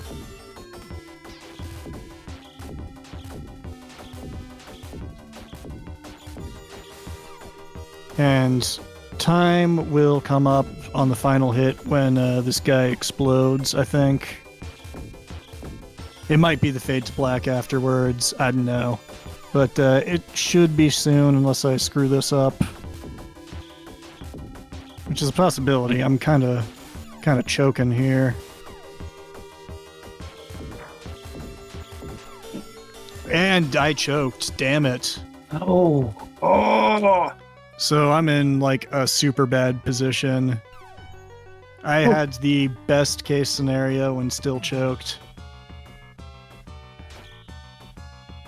And time will come up on the final hit when this guy explodes, I think. It might be the fade to black afterwards, I don't know. But it should be soon unless I screw this up. Which is a possibility. I'm kind of choking here. And I choked, damn it. Oh. Oh. So I'm in like a super bad position. I had the best case scenario and still choked.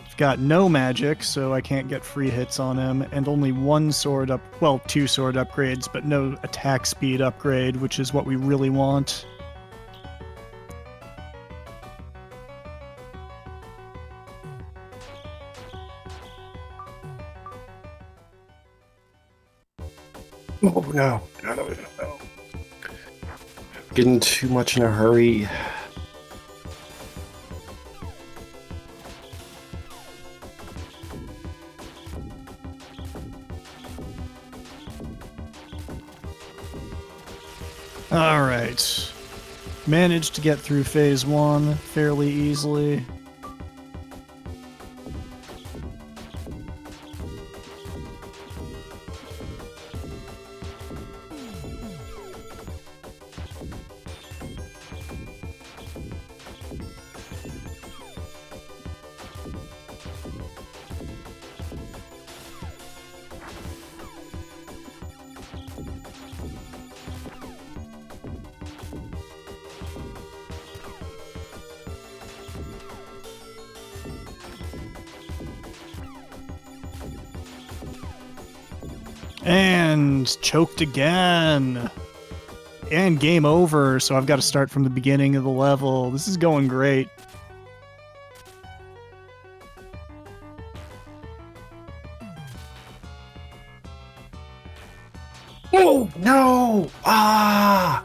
I've got no magic, so I can't get free hits on him, and only one sword up, well, 2 sword upgrades, but no attack speed upgrade, which is what we really want. Oh no. No. Getting too much in a hurry. Alright. Managed to get through phase 1 fairly easily. And choked again. And game over, so I've got to start from the beginning of the level. This is going great. Oh, no! Ah!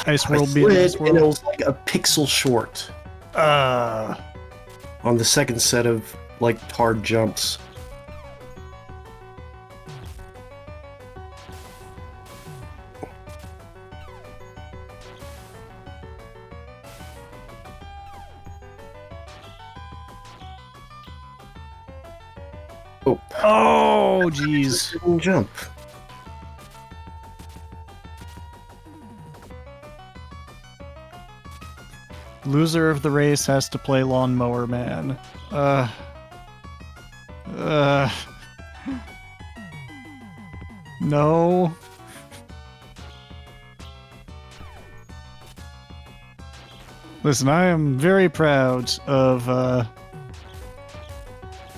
Ice I World being Ice slid, and it World. was like a pixel short Uh, on the second set of, like, hard jumps. oh, jeez. Didn't jump. Loser of the race has to play Lawnmower Man. Uh. No. Listen, I am very proud of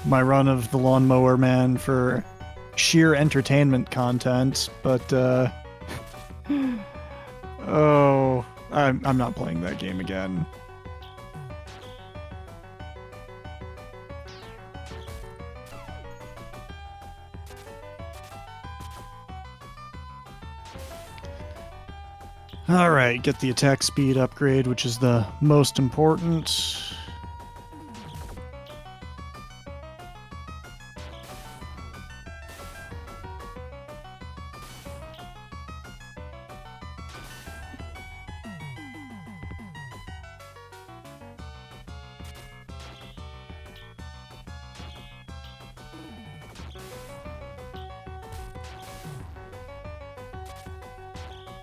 my run of the Lawnmower Man for sheer entertainment content, but oh, I'm not playing that game again. Alright, get the attack speed upgrade, which is the most important.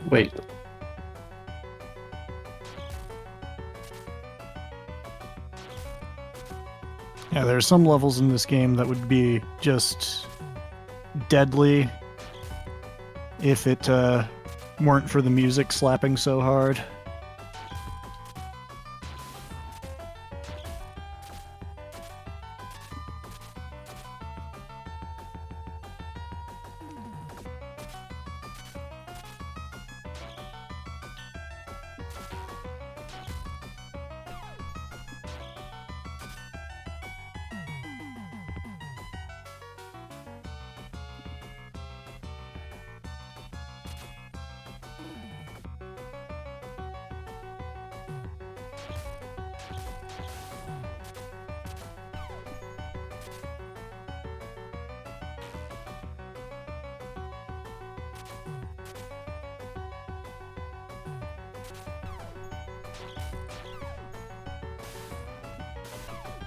Wait. Yeah, there are some levels in this game that would be just deadly if it weren't for the music slapping so hard.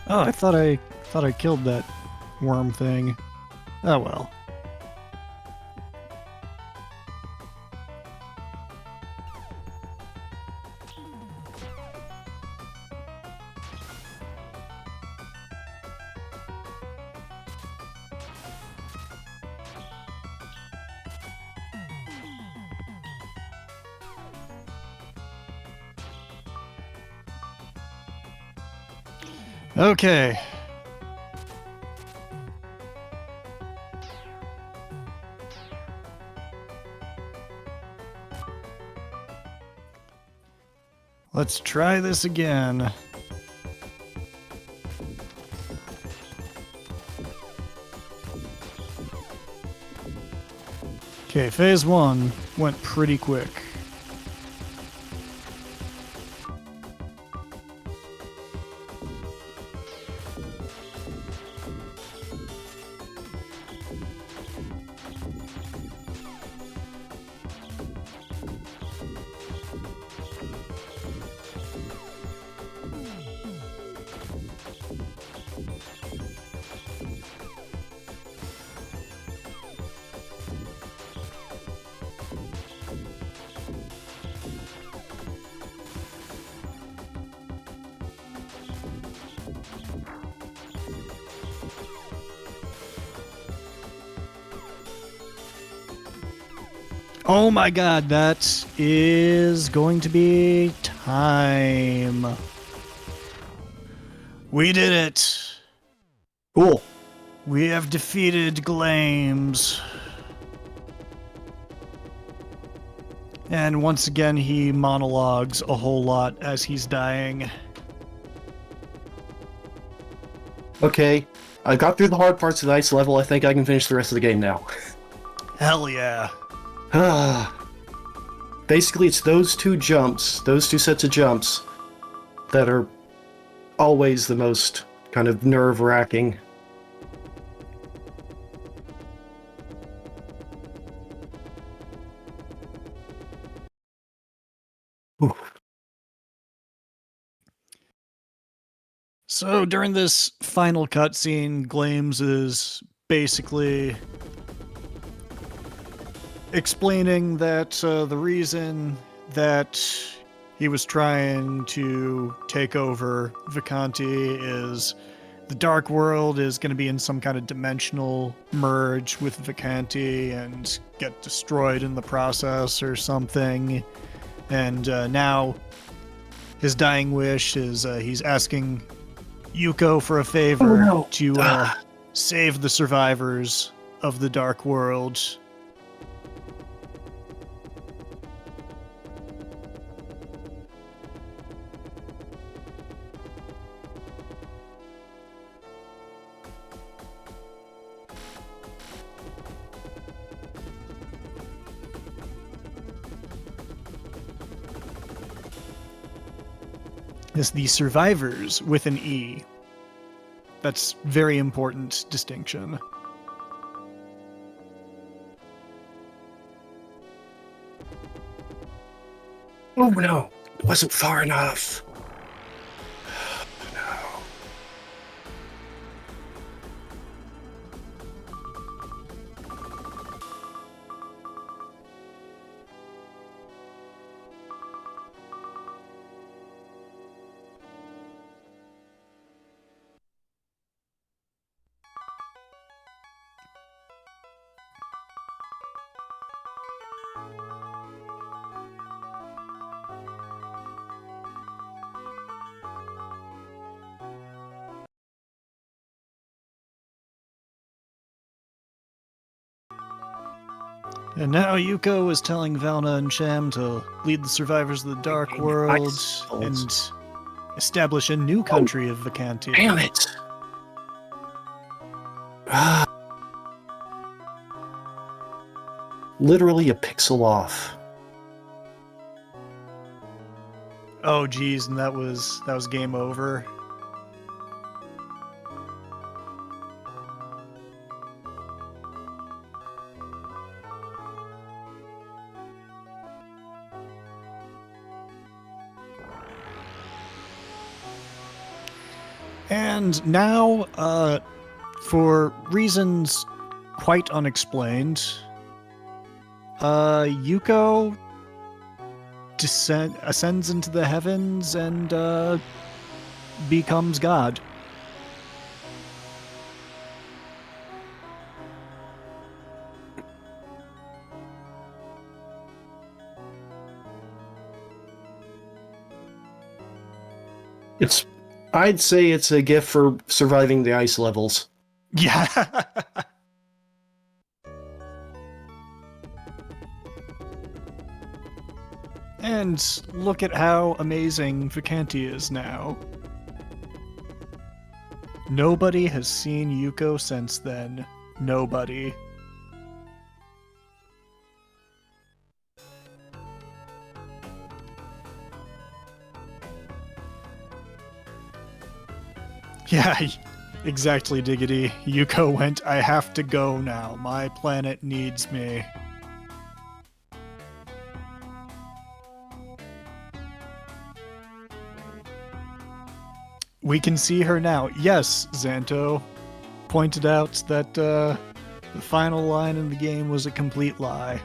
Oh, I thought I killed that worm thing. Oh well. Okay. Let's try this again. Okay, phase 1 went pretty quick. Oh my god, that is going to be time. We did it. Cool. We have defeated Glames. And once again, he monologues a whole lot as he's dying. Okay, I got through the hard parts of the ice level. I think I can finish the rest of the game now. Hell yeah. Basically, it's those two sets of jumps, that are always the most kind of nerve-wracking. Ooh. So during this final cutscene, Glames is basically explaining that the reason that he was trying to take over Vacanti is the Dark World is going to be in some kind of dimensional merge with Vacanti and get destroyed in the process or something. And now his dying wish is he's asking Yuko for a favor to save the survivors of the Dark World. It's the survivors with an E. That's very important distinction. Oh no, it wasn't far enough. No. And now Yuko is telling Valna and Sham to lead the survivors of the Dark World and establish a new country of Vacanti. Damn it! Literally a pixel off. Oh geez, and that was game over. And now, for reasons quite unexplained, Yuko ascends into the heavens and becomes God. I'd say it's a gift for surviving the ice levels. Yeah. And look at how amazing Vacanti is now. Nobody has seen Yuko since then. Nobody. Yeah, exactly, Diggity. Yuko went, I have to go now. My planet needs me. We can see her now. Yes, Xanto pointed out that the final line in the game was a complete lie.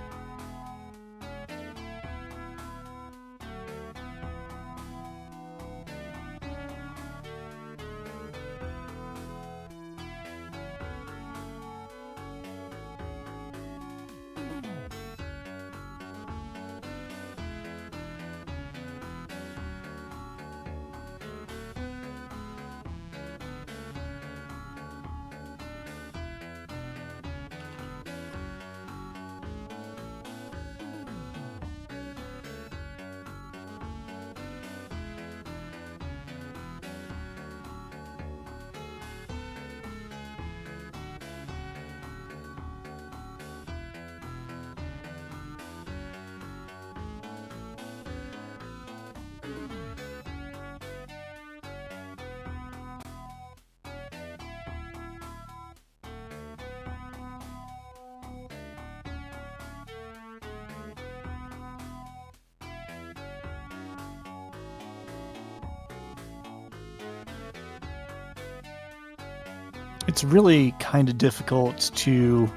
It's really kind of difficult to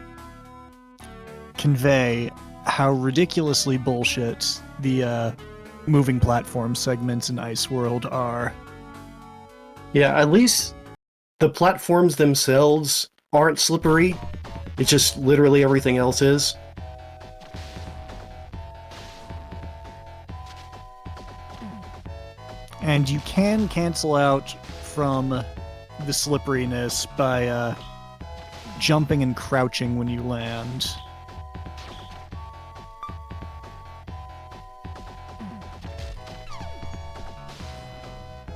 convey how ridiculously bullshit the moving platform segments in Ice World are. Yeah, at least the platforms themselves aren't slippery. It's just literally everything else is. And you can cancel out from the slipperiness by jumping and crouching when you land.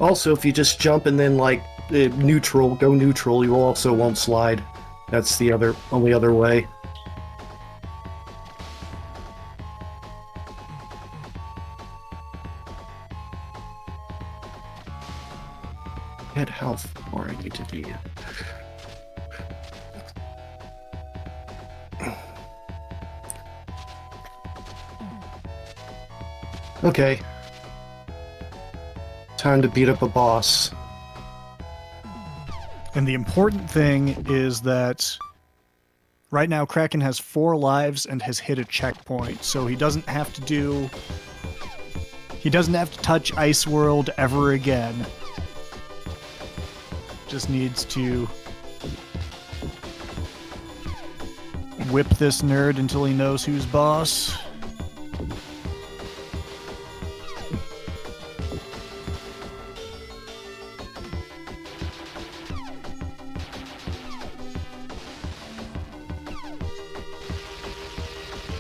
Also, if you just jump and then, like, go neutral, you also won't slide. That's the only other way. At how far I need to be. Okay. Time to beat up a boss. And the important thing is that right now Kraken has 4 lives and has hit a checkpoint, so he doesn't have to touch Ice World ever again. Just needs to whip this nerd until he knows who's boss.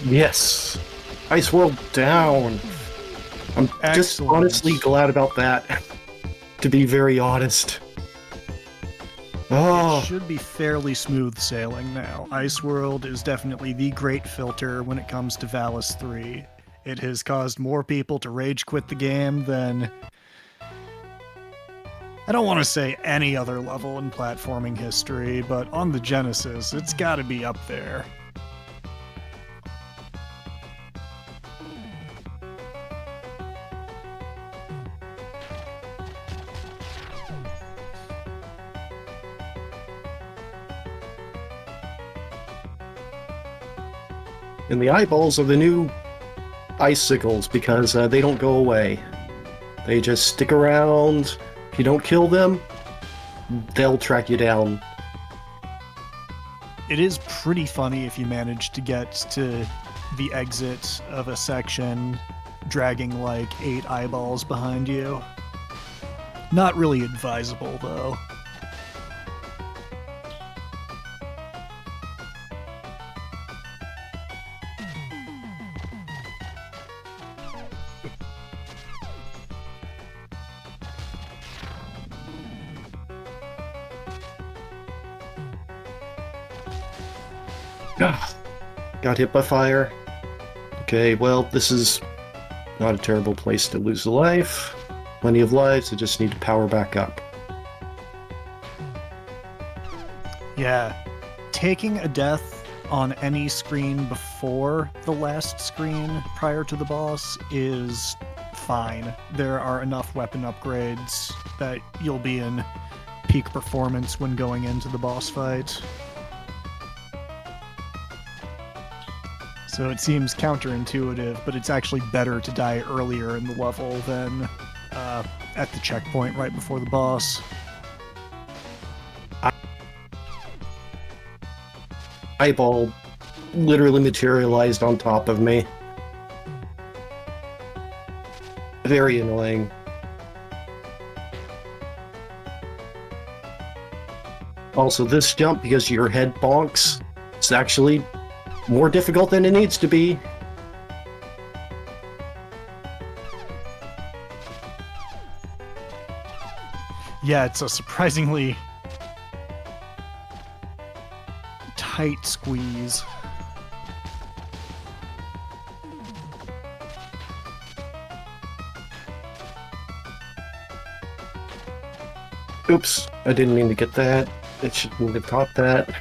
Yes! Ice World down! I'm just Excellent. honestly glad about that. To be very honest. Oh, It should be fairly smooth sailing now. Ice World is definitely the great filter when it comes to Valis 3. It has caused more people to rage quit the game than, I don't want to say any other level in platforming history, but on the Genesis, it's got to be up there. and the eyeballs are the new icicles because they don't go away. They just stick around. If you don't kill them, they'll track you down. It is pretty funny if you manage to get to the exit of a section dragging like 8 eyeballs behind you. Not really advisable, though. Got hit by fire. Okay, well, this is not a terrible place to lose a life. Plenty of lives, I just need to power back up. Yeah, taking a death on any screen before the last screen prior to the boss is fine. There are enough weapon upgrades that you'll be in peak performance when going into the boss fight. So it seems counterintuitive, but it's actually better to die earlier in the level than at the checkpoint right before the boss. Eyeball literally materialized on top of me. Very annoying. Also, this jump, because your head bonks, it's actually more difficult than it needs to be. Yeah, it's a surprisingly tight squeeze. Oops, I didn't mean to get that. It shouldn't have caught that.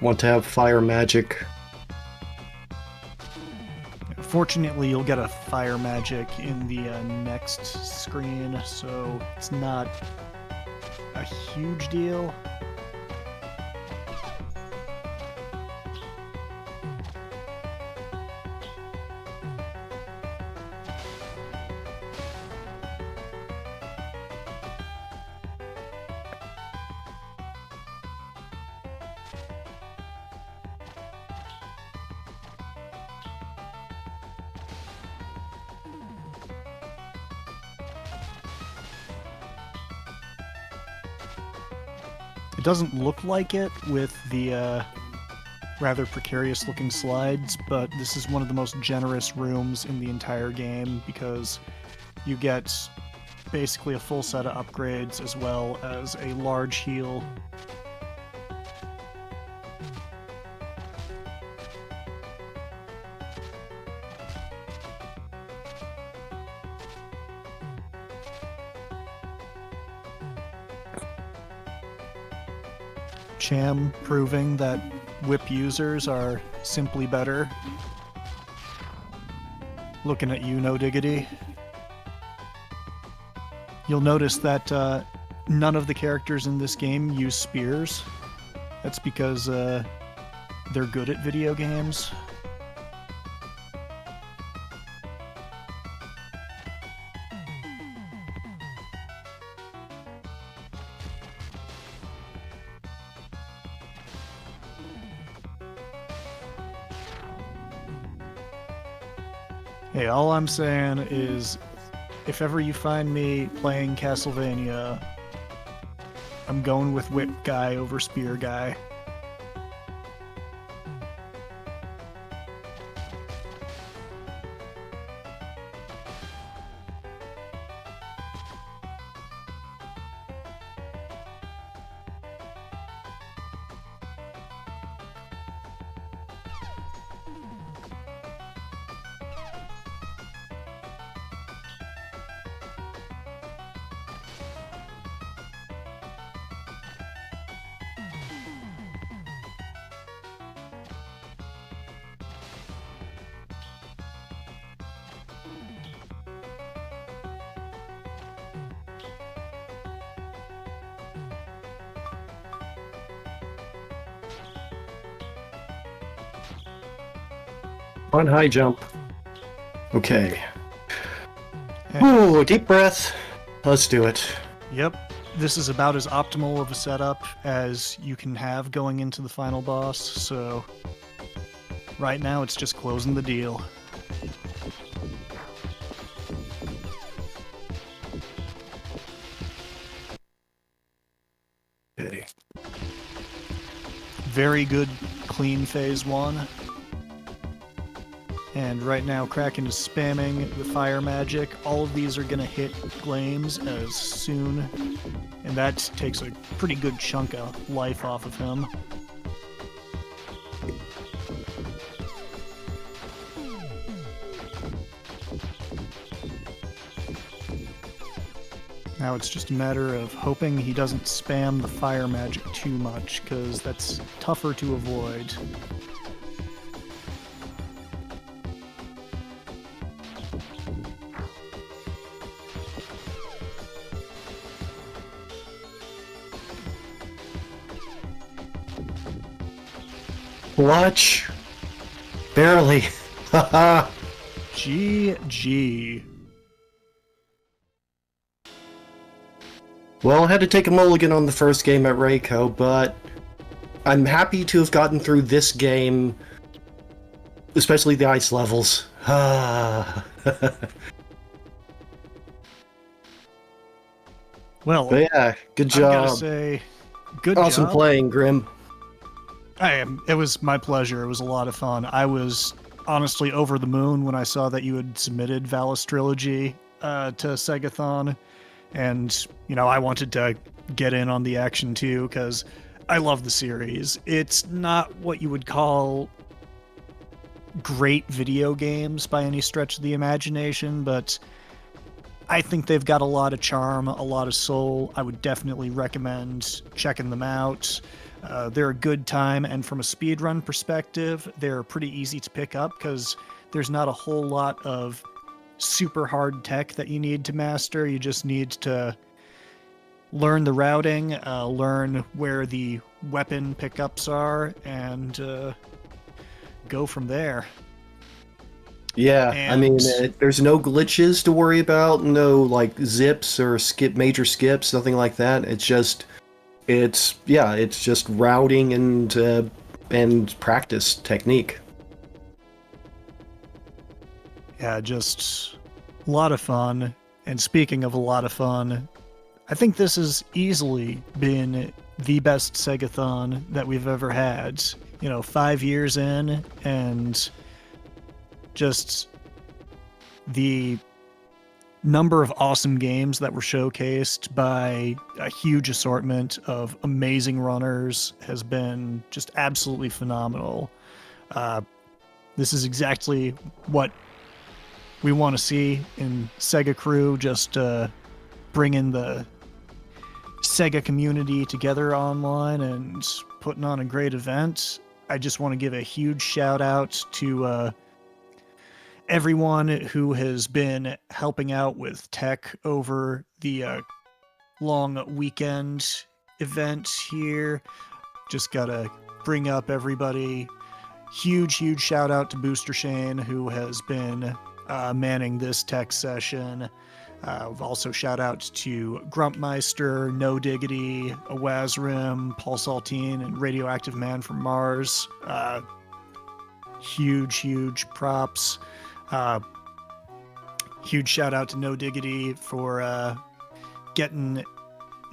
Want to have fire magic. Fortunately, you'll get a fire magic in the next screen, so it's not a huge deal. It doesn't look like it with the rather precarious looking slides, but this is one of the most generous rooms in the entire game because you get basically a full set of upgrades as well as a large heal. Cham proving that whip users are simply better. Looking at you, no diggity. You'll notice that none of the characters in this game use spears. That's because they're good at video games. Hey, all I'm saying is, if ever you find me playing Castlevania, I'm going with whip guy over spear guy. On high jump. Okay. And, Ooh, deep breath. Let's do it. yep, this is about as optimal of a setup as you can have going into the final boss, so right now it's just closing the deal. Okay. Very good, clean phase 1. And right now Kraken is spamming the fire magic. All of these are going to hit Glames as soon, and that takes a pretty good chunk of life off of him. Now it's just a matter of hoping he doesn't spam the fire magic too much, because that's tougher to avoid. Clutch. Barely. Haha. GG. Well, I had to take a mulligan on the first game at Reiko, but I'm happy to have gotten through this game, especially the ice levels. Well, But yeah, good I gotta job. say, good Awesome job. playing, Grim. It was my pleasure. It was a lot of fun. I was honestly over the moon when I saw that you had submitted Valis Trilogy to SEGATHON, and I wanted to get in on the action too because I love the series. It's not what you would call great video games by any stretch of the imagination, but I think they've got a lot of charm, a lot of soul. I would definitely recommend checking them out. They're a good time, and from a speedrun perspective, they're pretty easy to pick up because there's not a whole lot of super hard tech that you need to master. You just need to learn the routing, learn where the weapon pickups are, and go from there. Yeah, I mean, And there's no glitches to worry about, no like zips or major skips, nothing like that. It's just routing and practice technique. yeah, just a lot of fun. And speaking of a lot of fun, I think this has easily been the best Segathon that we've ever had. 5 years in, and just the number of awesome games that were showcased by a huge assortment of amazing runners has been just absolutely phenomenal. This is exactly what we want to see in SegaCrew, just bringing the Sega community together online and putting on a great event. I just want to give a huge shout out to everyone who has been helping out with tech over the long weekend event here. Just gotta bring up everybody. Huge shout out to Booster Shane, who has been manning this tech session. Also shout out to Grumpmeister, No Diggity, Awazrim, Paul Saltine, and Radioactive Man from Mars. Huge props. Huge shout out to No Diggity for getting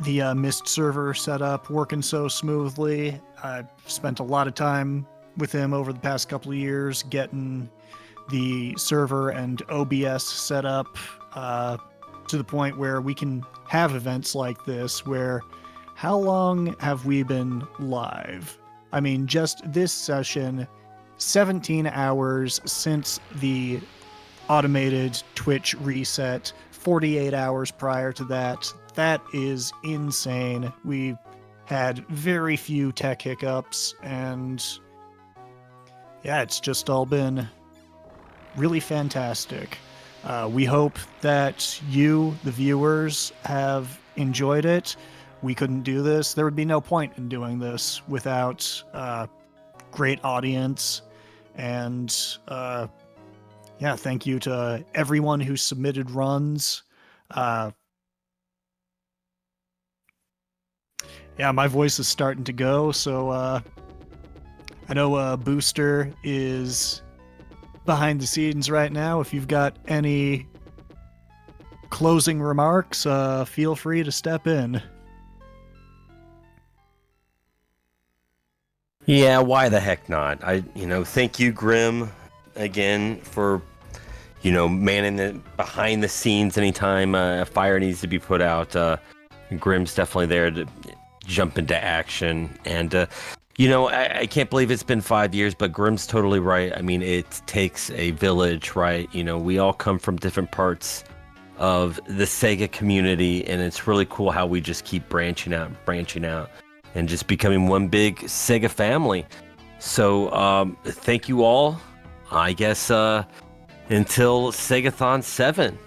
the Mist server set up, working so smoothly. I've spent a lot of time with him over the past couple of years getting the server and OBS set up to the point where we can have events like this where how long have we been live? I mean, just this session, 17 hours since the automated Twitch reset, 48 hours prior to that. That is insane. We had very few tech hiccups, and yeah, it's just all been really fantastic. We hope that you, the viewers, have enjoyed it. We couldn't do this. There would be no point in doing this without great audience. And yeah, thank you to everyone who submitted runs. Yeah, my voice is starting to go, so I know Booster is behind the scenes right now. If you've got any closing remarks, feel free to step in. Yeah, why the heck not? Thank you, Grim, again for, manning the behind the scenes anytime a fire needs to be put out. Grim's definitely there to jump into action. And, I can't believe it's been 5 years, but Grim's totally right. I mean, it takes a village, right? We all come from different parts of the Sega community, and it's really cool how we just keep branching out, and just becoming one big Sega family. So, thank you all. I guess, until SEGATHON 7.